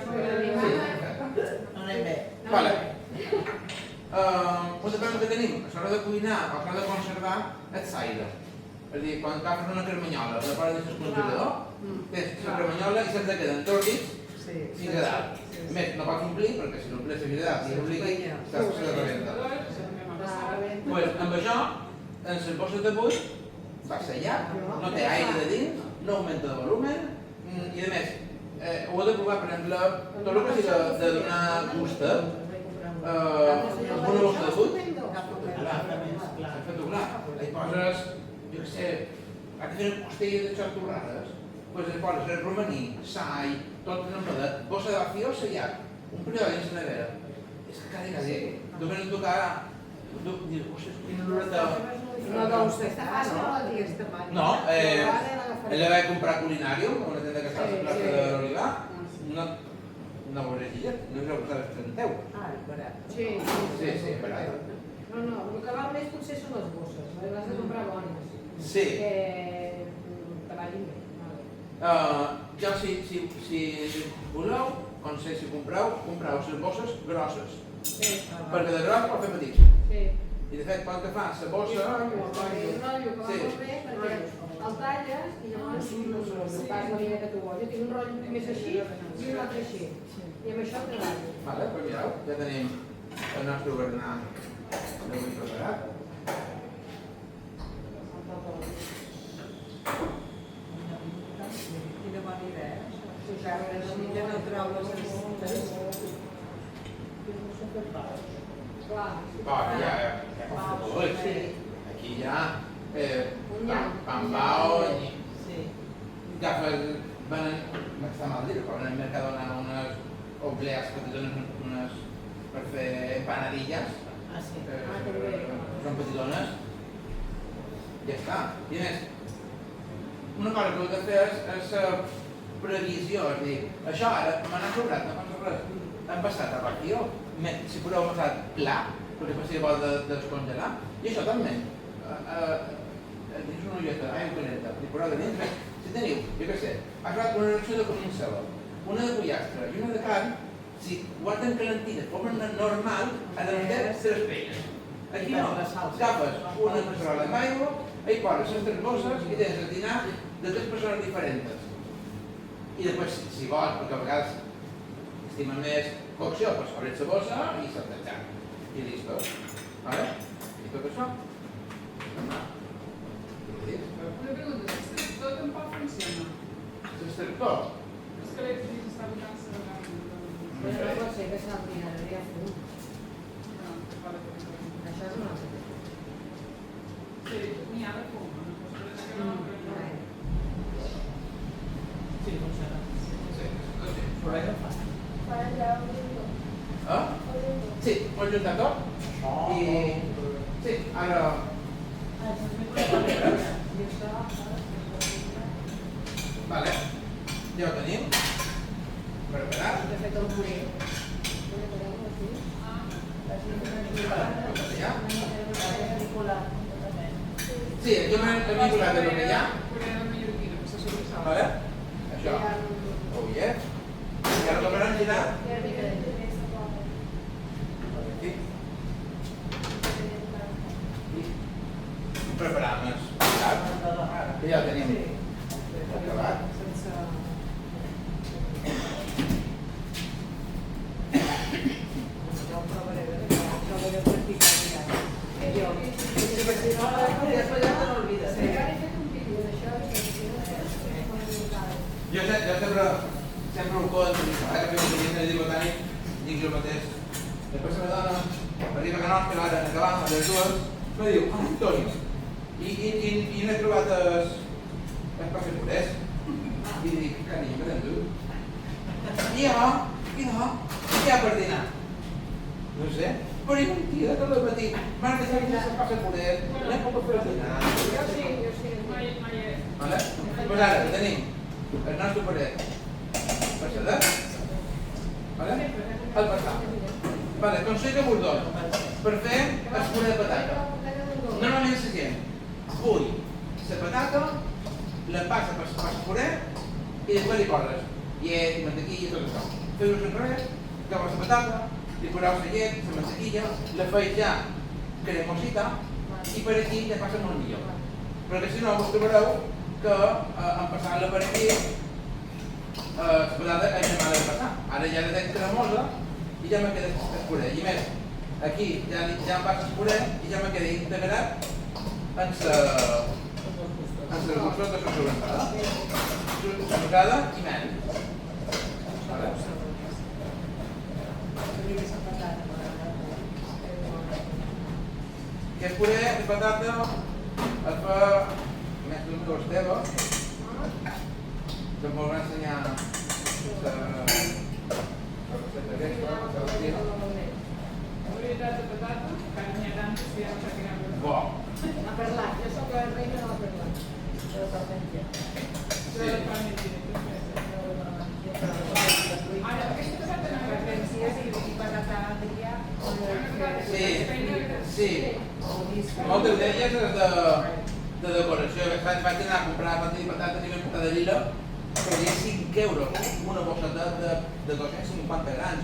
F: No anem bé.
A: Vale. Un dels problemes que tenim a l'hora de cuinar o a l'hora de conservar és l'aire. És a dir, quan agafes una carmanyola, la poses dins el congelador, tens la carmanyola i se'ns queden tòrdids fins a dalt. A més, no pots omplir, perquè si l'omplís fins a dalt i l'obliguis, saps que se rebenta. Doncs amb això, en les bosses de buit, va sellat, no té aire de dins, no augmenta de volumen, i a més, ho he de provar, per exemple, tot el que sigui de donar gust, amb una bossa de buit, s'ha fet clar, hi poses, jo què sé, has de fer una costella de xortorrades, doncs hi poses el romaní, sall, tot en embadat, bossa de vacío sellat, un període dins la nevera. És que quasi, només em tocarà, dius, ostres, quina oloreta.
F: No, doncs està fàcil.
A: No, ella va comprar Culinarium, una tenda que està a la plaça de l'Olivar, no ho veuré no us heu posat 30 euros.
F: Ah, barat.
C: Sí,
A: Sí, barat.
C: No, el que val més potser són les bosses, les has de comprar bones.
A: Sí.
C: Que treballin bé.
A: Jo, si voleu, consell, si compreu les bosses grosses,
C: Sí.
A: perquè de gros pot fer petits.
C: Sí.
A: I de fet, quan que fa la bossa...
C: El rotllo que va molt bé perquè el talles i llavors fas la mida que tu vols. Jo tinc un rotllo més així i un altre així. I amb això treballo.
A: Vale, doncs mireu, ja tenim el nostre berenar d'avui preparat.
F: Quina bona idea. Així ja no treu les necessitats.
C: Clar.
A: Ja,
F: Sí.
A: aquí ja,
C: Un llamp.
A: pambao,
F: Sí.
A: agafes, està mal dir, però en el Mercadona unes obleas que te donen unes per fer empanadillas,
F: Ah, sí.
A: són petitones, ja està. I a més, una cosa que heu de fer és previsió, és a dir, això ara me n'ha sobrat, no passa res. Hem passat a partió, si podeu passar pla, perquè passi bo de descongelar, i això també. Dins una ulleta d'aigua calenta, li podeu de dintre. Si teniu, jo què sé, ha creat una reacció de comincel·la, una de pollastre i una de carn, si guarden calentí de forma normal, ha de meter 3 peines. Aquí no, agafes una casserola amb aigua, hi poses les 3 bosses i tens el dinar de 3 persones diferents. I després, si vols, perquè a vegades estima més cocció, doncs obres la bossa i se'l tancar. I listo. Vale? I tot això.
D: Una pregunta, l'extractor tampoc funciona?
A: L'extractor?
D: És que l'Electrix està botant-se de
C: Però no pot ser que s'envinaria fum.
D: no, que fa de cosa.
C: Això és una altra cosa.
D: Sí, n'hi ha de fum, no? Però és que no...
E: Sí, funciona.
A: Sí.
E: Però ell no fa.
A: Sí, ho he juntat tot. I... Sí, ara... Vale. Ja ho tenim. Preparat.
C: He fet el puré.
A: Ja? Sí, aquí m'he vinculat del que hi ha.
D: Puré de mallorquina, que se sobresalt.
A: Vale? Això. Oh, yeah. I ara tocarà girar. Aquí. I preparam el plat, que ja ho tenim acabat.
E: Després ja te n'olvides.
A: Jo sempre ho conto, ara que fem un jardí botànic, dic jo mateix. Després la dona arriba a Canós, que ara en acabar, a les dues, me diu, Antoni, i no he trobat els cafè purés. I dic, carinyo, què te'n diu? I ha per dinar? No sé, però és mentida que al matí m'han de fer el cafè purés, no he pogut fer el dinar.
C: Jo sí.
D: Mai és.
A: Vale? Doncs ara tenim el nostre paret passadet, vale? El passat. Vale, consell de bordó. Per fer el puré de patata. Normalment la gent bull la patata, la passa per el puré i després li poses llet, mantequilla i tot això. Feu-vos enrere, agafes la patata, li poseu la llet, la mantequilla, la feis ja cremosita i per aquí ja passa molt millor. Perquè si no, vos trobareu que en passant-la per aquí la patata és mal de passar. Ara ja la tenc cremosa i ja me queda el puré. I més, aquí ja em passa el puré i ja me queda integrat en la gustos de la sobrentada. Sobrentada i mel. Vale? Aquest puré de patata es fa més d'un dos teves. Que em volen ensenyar la recepta aquesta, la recepta.
D: Varietat de patata, que n'hi ha tantes que ja no sé quina és.
A: Bo.
C: A parlar, jo soc la reina de la parlar.
E: Però també
D: Això de pan i ara, aquesta patata no
A: Sí. Moltes d'elles és de decoració. Vaig anar a comprar patates i vam portar de Lila, que hi ha 5 euros, una bosseta de 250 grans.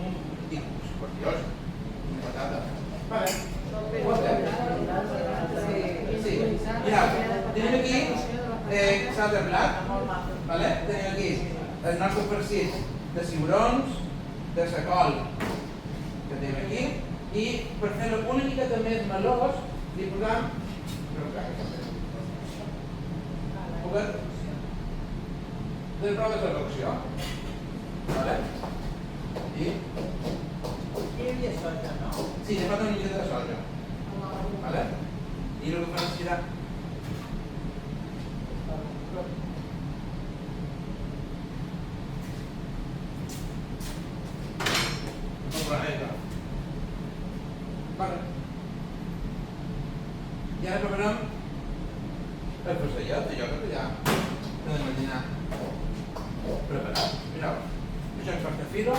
A: Un tipus superior, una patata. Vale. Sí. Mireu, tenim aquí l'altre plat. Tenim aquí el nostre farcit de cigrons, de sa col que tenim aquí, i per fer-lo una miqueta més melós li posam de proves de cocció. I
E: hi havia soja, no?
A: sí, li falta una miqueta de soja. I el que farem serà i ara preparem el jo crec que ja m'he d'imaginar preparat. Mireu, això és pastafilo.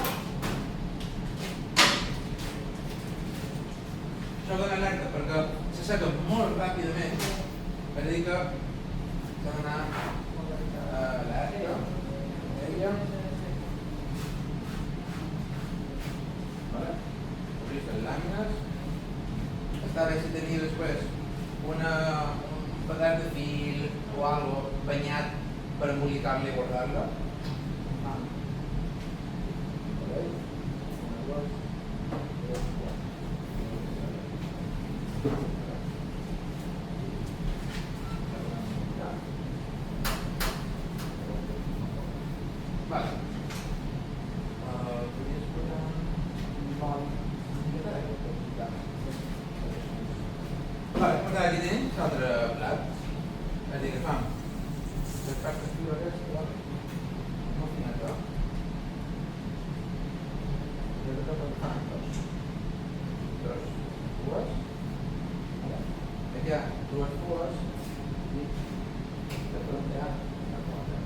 A: Això dona alerta perquè s'asseca molt ràpidament, és a dir que s'ha d'anar alerta. Obrir les làmines. Està bé si tenia després un pedal de fil o algo banyat per embolicar-la i guardar-la. Aquí tenim l'altre plat, és a dir que fam les pastes filo aquesta, no fineta, i de tot el fam, dues, aquí hi ha dues fues i de tot hi ha una quatre.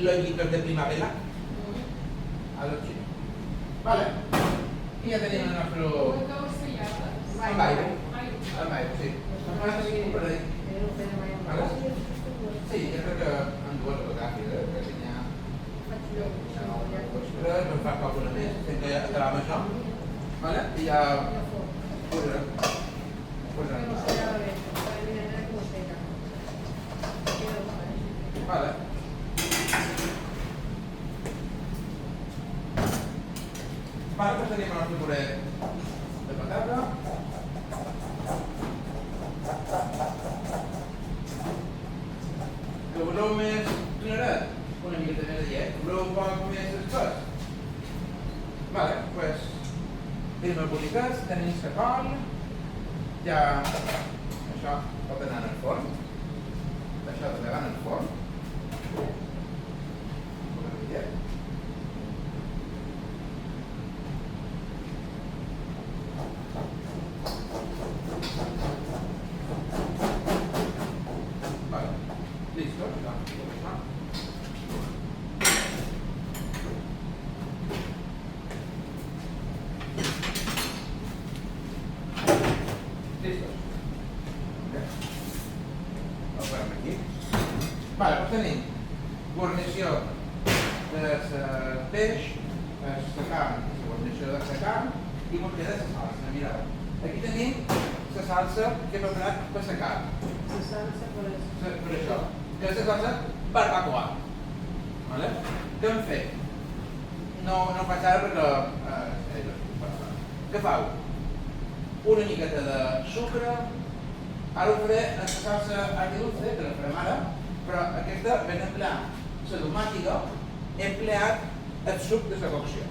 A: Los litros de primavera a los chinos. Vale. Y ya tenemos nuestro... Amb aigua. Amb aigua, sí. Per ahí. Vale? Sí, jo crec que en dues o agafi, que si n'hi ha... No fa poc una més, sempre acabam això. Vale? I ja... Posarem. Vale. Vale, pues tenim el nostre puré de patata. Que voleu més claret? Una miqueta més de llet. Voleu un poc més espès? Vale, pues tenim el bolicàs, tenim la col, ja això pot anar al forn. Això també va al forn. Una miqueta. Listo, ya. Listo. Ho farem aquí. Vale, doncs tenim guarnició del peix, la carn, la guarnició de la carn i mos queda la salsa. Mireu, aquí tenim la salsa que he preparat per la carn.
C: La salsa
A: Per això. Que és la salsa barbacoa. Vale? Què hem fet? No faig ara perquè... Què feu? Una miqueta de sucre. Ara ho faré en la salsa agridulce, que la farem ara, però aquesta vam emplear la tomàtica, he empleat el suc de la cocció.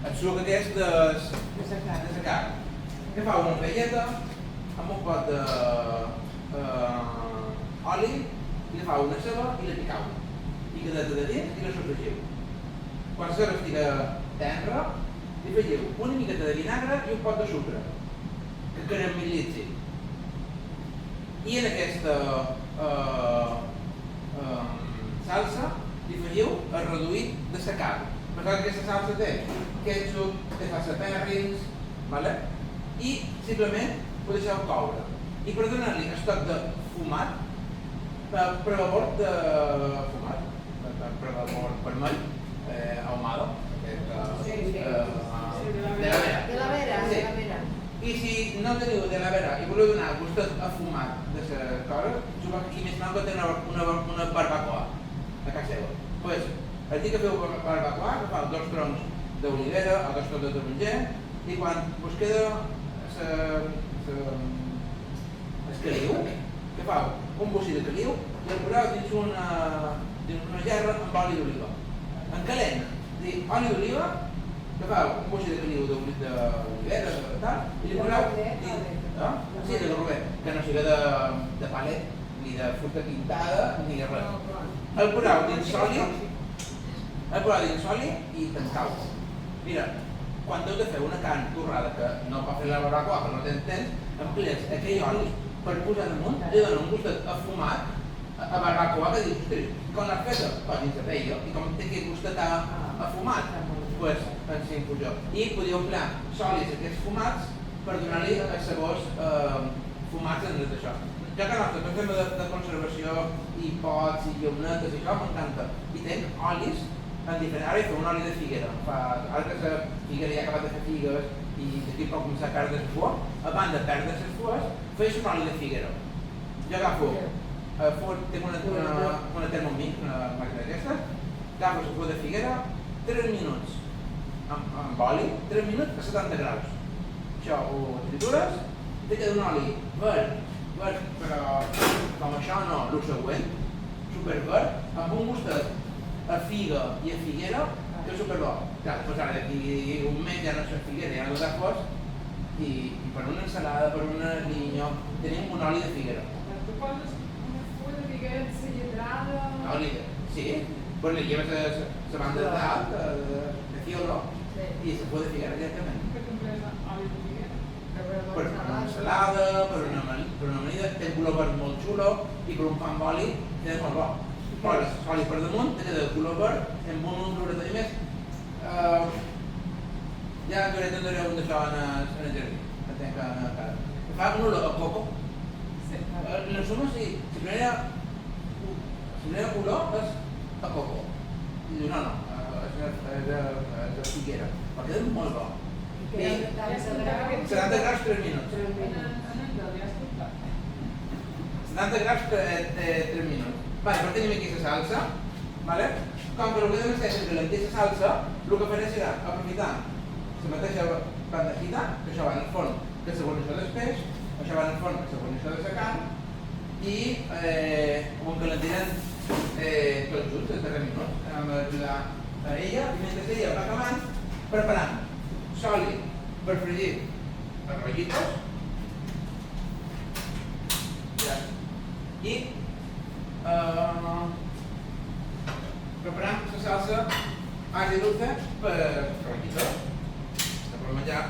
A: El suc aquest de la carn. Què fa? Una paelleta amb un pot d'oli i li fa una ceba i la picau. Picadeta de dins i la sofregiu. Quan la ceba estigui tenra, li afegiu una miqueta de vinagre i un pot de sucre que caramel·litzi. I en aquesta salsa li afegiu el reduït de la carn. Perquè aquesta salsa té ketchup, té salsa perrins, i simplement ho deixeu coure. I per donar-li el toc de fumat, per vapor de fumat, per vapor vermell, ahumado, de la vera.
C: De la vera.
A: I I si no teniu de la vera i voleu donar gustet afumat de les coses, suposo que aquí més manco té una barbacoa a casa seva. Pues, el dia que feu barbacoa, agafeu 2 troncs d'olivera o 2 troncs de taronger i quan us queda el caliu, que feu un bocí de caliu i el poseu dins una gerra amb oli d'oliva. En calent, oli d'oliva, que feu un bocí de caliu d'olivera i li poseu sí, de garrover, que no sigui de palet, ni de fruita pintada, ni de res. El poseu dins oli i tancau. Mira, quan heu de fer una carn torrada que no pot fer la barbacoa, que no tens temps, emplees aquell oli per posar damunt, li dona un gustet afumat a barbacoa que dius, ostres, com l'has feta? Pues dins de paella, i com té que gustet afumat, pues ens infusió. I podeu emplear solis aquests fumats per donar-li els sabors fumats en això. Ja que nosaltres fem de conservació i pots i llaunetes i això m'encanta. I tenc olis en diferents. Ara hi fem un oli de figuera. Ara que la figuera ja ha acabat de fer figues i d'aquí pot començar a perdre les fues, a banda de perdre les fues, fes un oli de figuera. Jo agafo, tinc una Thermomix, una màquina d'aquestes, agafo la flor de figuera, 3 minuts amb oli, 3 minuts a 70 graus. Això ho tritures, te queda un oli verd, però com això no, el següent, superverd, amb un gustet a figa i a figuera, que és superbo. Clar, doncs ara d'aquí un mes ja no és figuera, ja no de flors, i per una ensalada, per un aliño, tenim un oli de figuera.
D: Tu poses una fulla de figuera encelladrada...
A: Oli, sí, pues le llevas la banda de dalt, de fiorro, i se puede figuera directament.
D: Que t'emplees oli de figuera?
A: Per una ensalada, per una amanida, té un color verd molt xulo i per un pa amb oli queda molt bo. Poses oli per damunt, te queda el color verd, amb un olor més. Ja us donaré un d'això en el jardí, que tenc a casa. Fa un olor a coco. En suma, si primera olor és a coco. I diu, no, és de figuera, però queda molt bo. 70 graus 3 minuts. 70 graus 3 minuts. Vale, per tenim aquí la salsa, vale? Com que el que hem de fer calentir la salsa, el que faré serà aprofitar la mateixa bandejita, que això va en el forn, que segons això del peix, això va en el forn, que segons això de la carn, i ho encalentirem tots junts, els 3 minuts, amb ajudar a ella, i mentre ella va acabant, preparant sòlid per fregir els rollitos, i preparant la salsa agridulce per rollitos. No podem menjar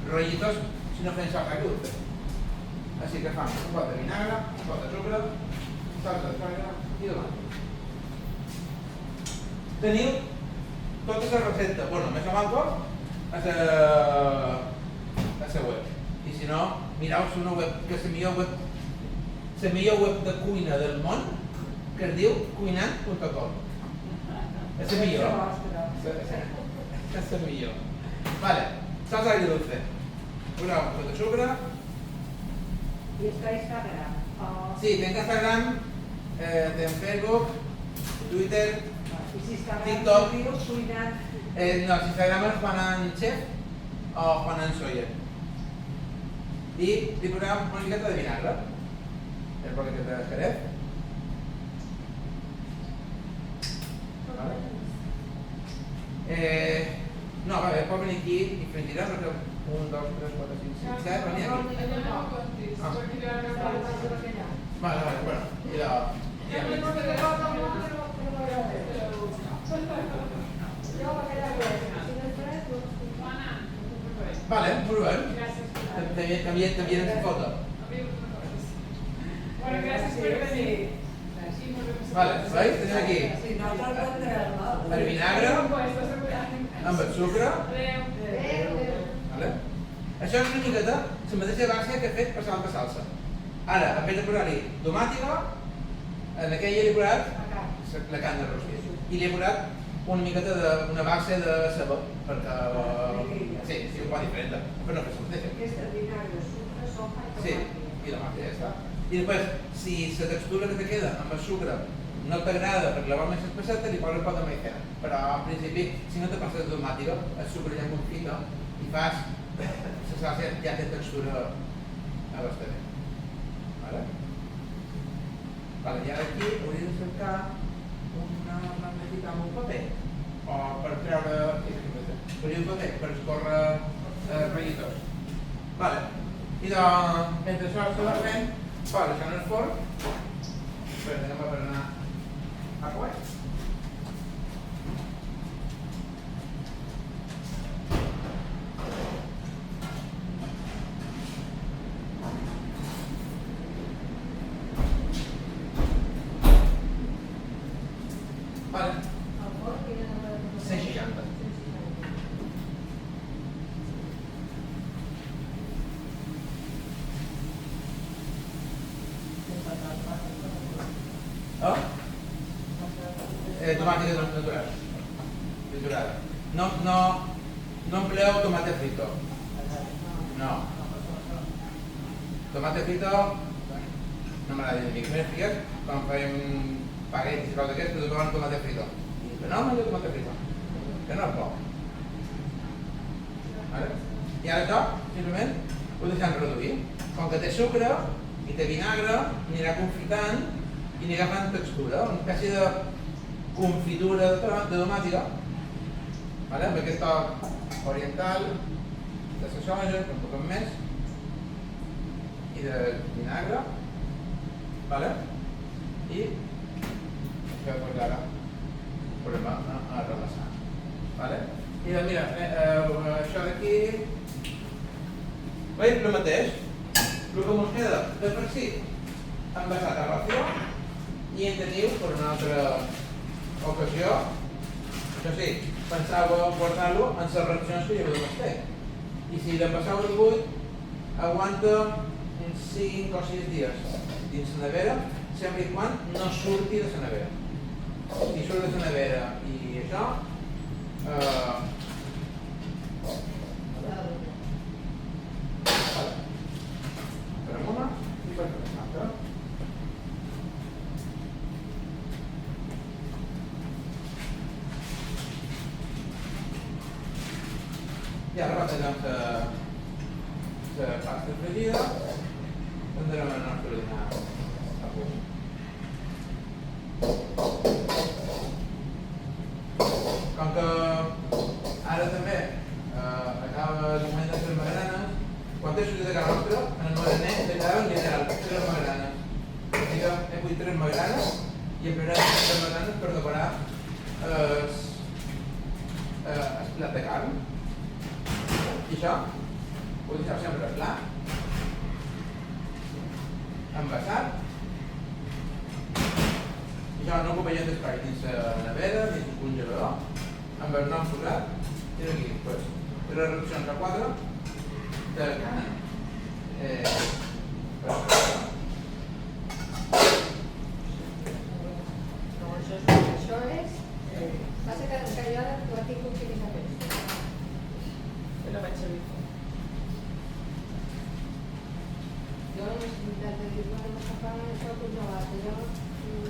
A: rollitos si no fem salsa agridulce. Així que fem un pot de vinagre, un pot de sucre, salsa de soja i tomàtic. Teniu totes les receptes, bueno, més o manco, a la web. I si no, mireu una web, que és la millor web de cuina del món, que es diu cuinant.com. És la millor. És la millor. Vale, salsa agridulce. Una pot de sucre.
F: I està a Instagram.
A: Sí, tenc Instagram, tenc Facebook, Twitter,
F: I si Instagram
A: TikTok.
F: dius cuinant...
A: No, si Instagram és Juanan Chef o Juanan Soyer. I li posem una miqueta de vinagre. El poquet de jerez. No, va bé, pot venir aquí i fregirem, perquè 1, 2, 3, 4, 5, 6, 7, venia aquí. Vale, bueno, i la... Vale, molt bé. També ens foto.
D: Bueno, gràcies per venir.
A: Vale, veus? Tenim aquí
F: Si no, te'l vendrem, no?
A: el vinagre amb el sucre. Vale? Això és una miqueta la mateixa base que he fet per l'altra salsa. Ara, en vez de posar-hi tomàtica, en aquella li he posat la carn de rostit. I li he posat una miqueta d'una base de sabó, perquè sí, un poc diferent, però no que se'l deixa.
C: Aquesta vinagre, sucre, soja i
A: Sí,
C: tomàquet.
A: i la màquina ja està. I després, si la textura que te queda amb el sucre no t'agrada perquè la vol més espesseta, li poses un poc de maicena. Però, en principi, si no te passes de tomàtica, el sucre ja confita i fas la salsa ja té textura a bastament. Vale? Vale, i ara aquí hauria de cercar una magnètica amb un paper o per treure... Hauria un paper per escórrer raïtors. Vale. I doncs, mentre això està fent, posa això en el forn. Però anem a berenar a coet. Vale.
C: El forn, quina és la temperatura?
A: 160. Oh? Tomàtica natural. Triturada. No empleo tomate frito. No. Tomate frito no m'agrada dir mica. Més fiques, quan fem paguetis i coses d'aquestes, us donen tomate frito. Que no menjo tomate frito. Que no és bo. Vale? I ara això, simplement, ho deixem reduir. Com que té sucre i té vinagre, anirà confitant i anirà agafant textura, una espècie de confitura de tomàtica, vale? Amb aquest toc oriental de la soja, un poc més, i de vinagre, vale? I això doncs ara podem arremassar. Vale? I doncs mira, això d'aquí, veig el mateix, el que ens queda de farcit, envasat a ració, i en teniu per una altra ocasió. Això sí, pensava guardar-lo en les racions que hi havia de masté. I si l'envaseu el 8, aguanta uns 5 o 6 dies dins la nevera, sempre i quan no surti de la nevera. Si surt de la nevera i això, per una i per l'altra. I ara batallem la pasta fregida, tindrem el nostre dinar a punt. Com que ara també acaba el moment de fer magranes, quan he sortit de casa nostra, en el magraner li quedaven literal 3 magranes. Així que he cuit 3 magranes i emplearé 3 magranes per decorar el plat de carn. I això ho deixeu sempre pla, envasat. I això no ocupa gens d'espai dins la nevera, dins un congelador, amb el nom posat. I aquí, doncs, 3 reduccions a 4 de carn.
C: Això és... Passa que jo ara ho tinc utilitzat més.
E: Que no vaig saber.
C: Jo la necessitat de dir, bueno, m'escapava això congelat, jo...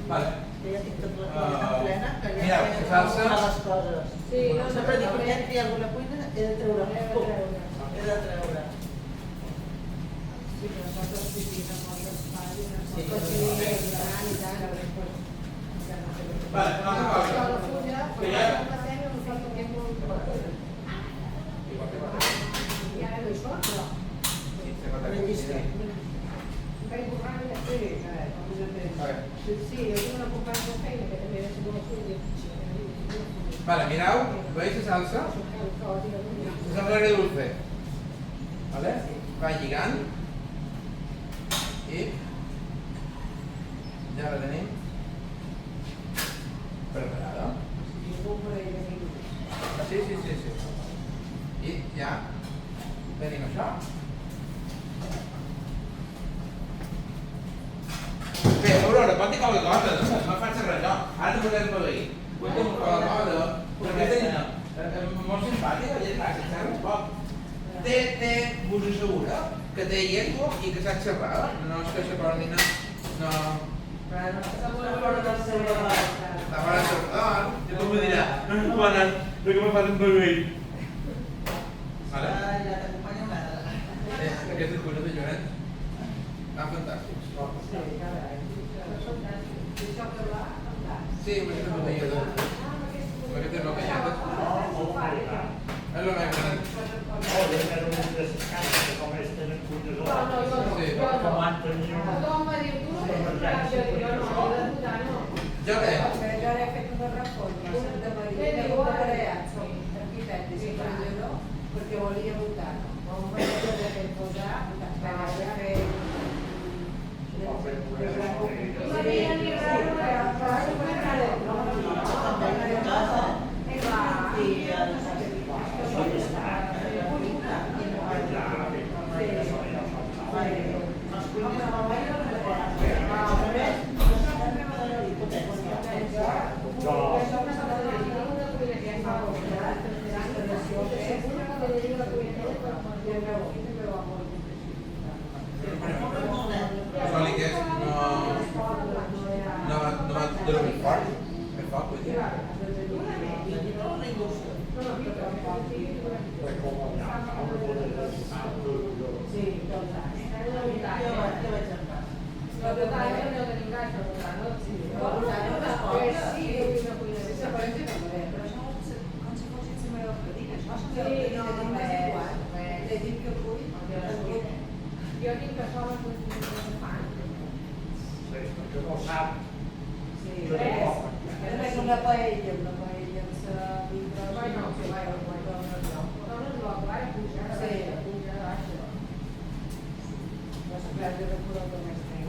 A: Vale.
E: Que ja tinc tot la cuina plena, que ja
A: Mireu,
E: sé
A: la salsa-
E: com fa les coses.
C: Sí, no,
E: Sempre dic, quan entri a alguna cuina he de treure.
C: He de treure.
E: He de treure.
C: Sí, però això tot s'utilitza molt d'espai,
E: Sí,
C: tot
E: sí.
C: i tant,
A: Vale, una altra cosa.
C: Això, la fulla,
A: Que
C: quan
A: ja-
C: la fem, no fa que és molt... I ara no hi sóc, però... Em vaig borrar i ja sé, sí, jo tinc una companya de feina que també ha sigut una fulla.
A: Vale, mireu, veus la salsa? La salsa agridulce. Vale? Va lligant. I ja la tenim preparada. Sí. I ja tenim això. Bé, Aurora, pot dir qualque cosa, no? No faig res jo. Ara te posem per ahir. Vull que m'ho fa la cosa. Perquè molt simpàtica, la gent s'assembla un poc. Vos assegura que té llengua i que sap xerrar, no és que xerrar ni no...
E: Està bona del seu treball.
A: Està bona del seu treball. I com me dirà, quan de que me fan un begull. Ara?
E: Ja t'acompanya una altra.
A: Aquestes coses de Llorenç estan fantàstics. Sí, amb aquestes botelletes. Amb aquestes botelletes. És el més gran.
B: Era un de les cases que com ells tenen fulles com han teniu...
C: Tothom va dir, tu no tens una jo no, de votar no.
A: Jo què?
F: Jo ara he fet una reforma a Santa Maria, he creat, som arquitectes i treballador, perquè volia votar. Com vaig poder posar, vaig a fer...
C: No havia ni res,
A: Soli que és, no va dormir fort, és foc, vull dir.
C: Jo tinc que sola fan.
B: Sí, perquè no sap.
F: És una paella amb vidre.
C: Bueno, no és bo, va pujar, pujar baixa.
F: No sé clar de recordar com estem.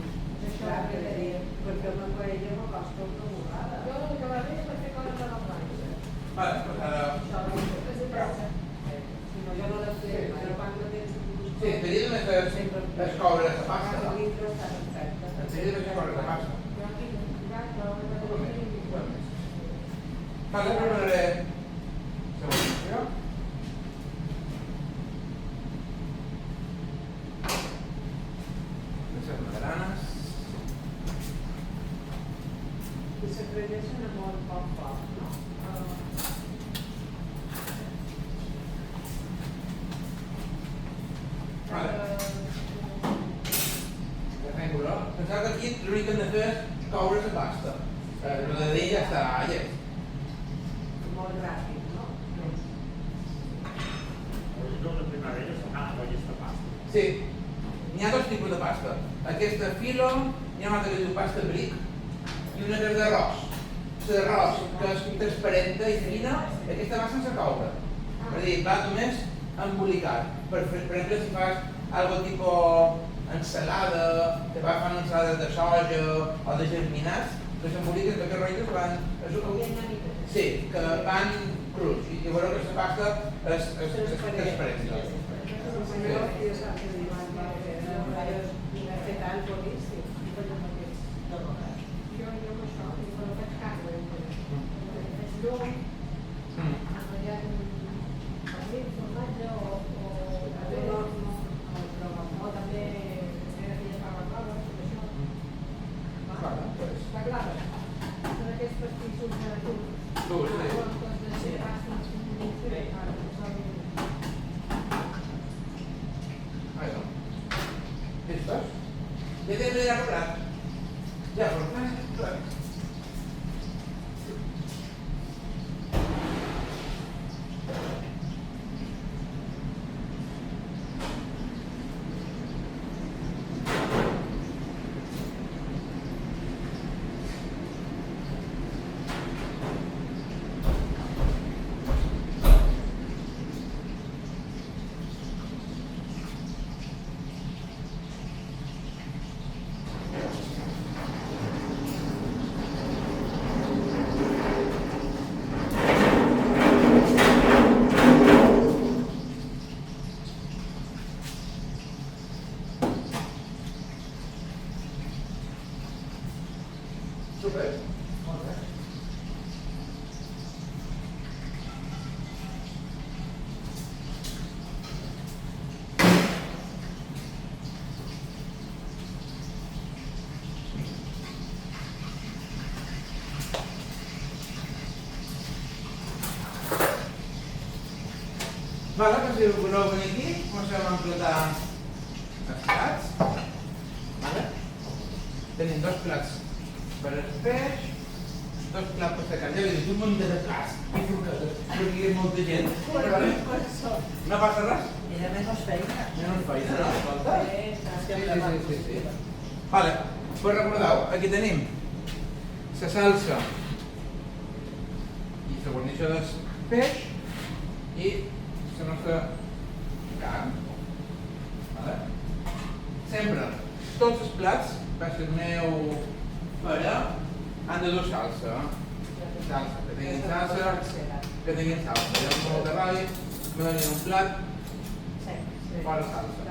F: Clar que deia, perquè una paella no costa una borrada.
C: Jo el que va fer és fer coses a la planxa.
A: Vale, doncs ara...
F: Si no, jo no la sé, però quan no tens...
A: Sí, t'hauria de més escoure la pasta.
F: El vidre està perfecte.
A: T'hauria de més escoure la pasta. Vale, prepararé... Segona. Les maderanes.
F: I s'aprendeixen a molt poc poc, no?
A: Vale. Pensava que aquí l'únic que hem de fer és coure la pasta. El de dir ja està llest.
F: Molt ràpid, no?
B: La primavera s'ha aquesta pasta.
A: Sí, n'hi ha dos tipus de pasta. Aquesta filo, n'hi ha una altra que diu pasta bric i una que és d'arròs. L'arròs, que és transparenta i fina, aquesta va sense coure. És a dir, va només embolicat. Per exemple, si fas algo tipus ensalada, que va fer una ensalada de soja o de germinats, que s'emboliquen, que aquests rotllos van... Sí, que van crus. I veureu que aquesta pasta és transparenta.
F: Jo sap que diuen que he fet alt boníssim.
C: Jo amb això, quan faig carn, és llum, formatge o també aquella fava blava, tot això. La clava. Són aquests pastissos de llum. De pastis
A: Ahí va. ¿Listos? Ya te voy a comprar. Ya, por favor. Vale, doncs si voleu venir aquí, comencem a emplatar els plats. Vale? Tenim 2 plats per al peix, 2 plats per la carn. Ja he dit, un munt de plats i forquetes, perquè hi ha molta gent. No passa res?
E: Era menys feina.
A: Menys feina, no? Escolta. Sí. Vale, pues recordeu, aquí tenim la salsa i la guarnició del peix i la nostra carn. Vale? Sempre, tots els plats que aneu per han de dur salsa. Salsa, que tinguin salsa. Jo molt de ràdio, me donin un plat fora salsa.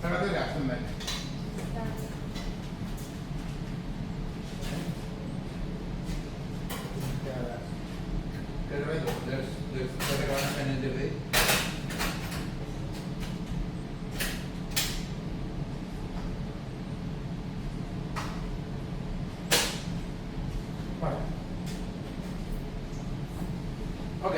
A: S'ha de gas també. Que és bé, des que van fent el jardí. Vale. Ok.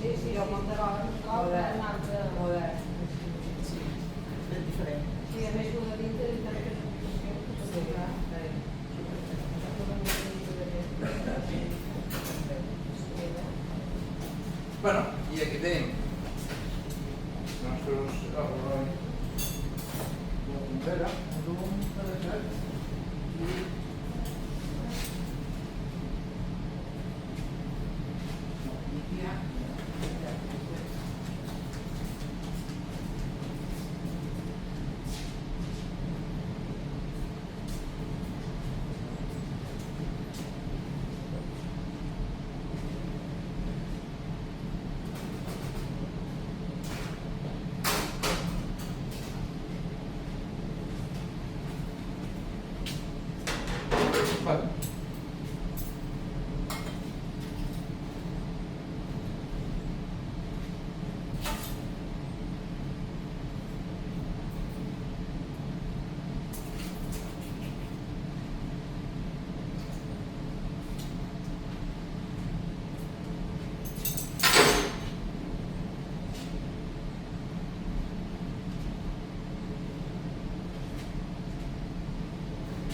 F: Sí, jo muntava un cop, un altre model.
E: Sí, ben diferent.
F: Sí, a més, una dintre de diferents aplicacions. Sí, clar.
A: Bueno, i aquí tenim els nostres arrolls de puntera, un pedacet i vale.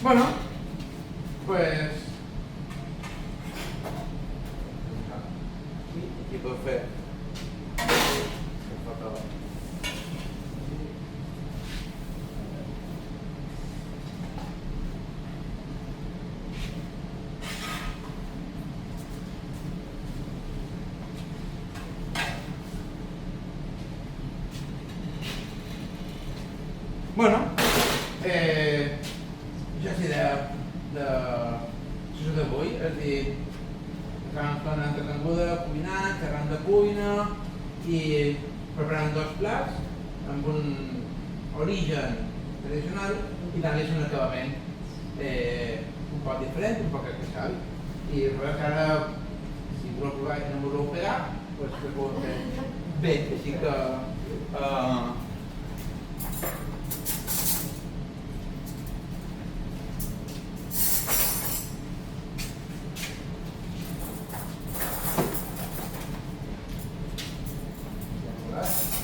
A: Bueno, pues aquí puedo hacer dir, passant estona entretenguda, cuinant, xerrant de cuina i preparant dos plats amb un origen tradicional i tant-li un acabament un poc diferent, un poc especial. I res que ara, si voleu provar i no voleu pegar, doncs que podeu fer bé, així que... Right.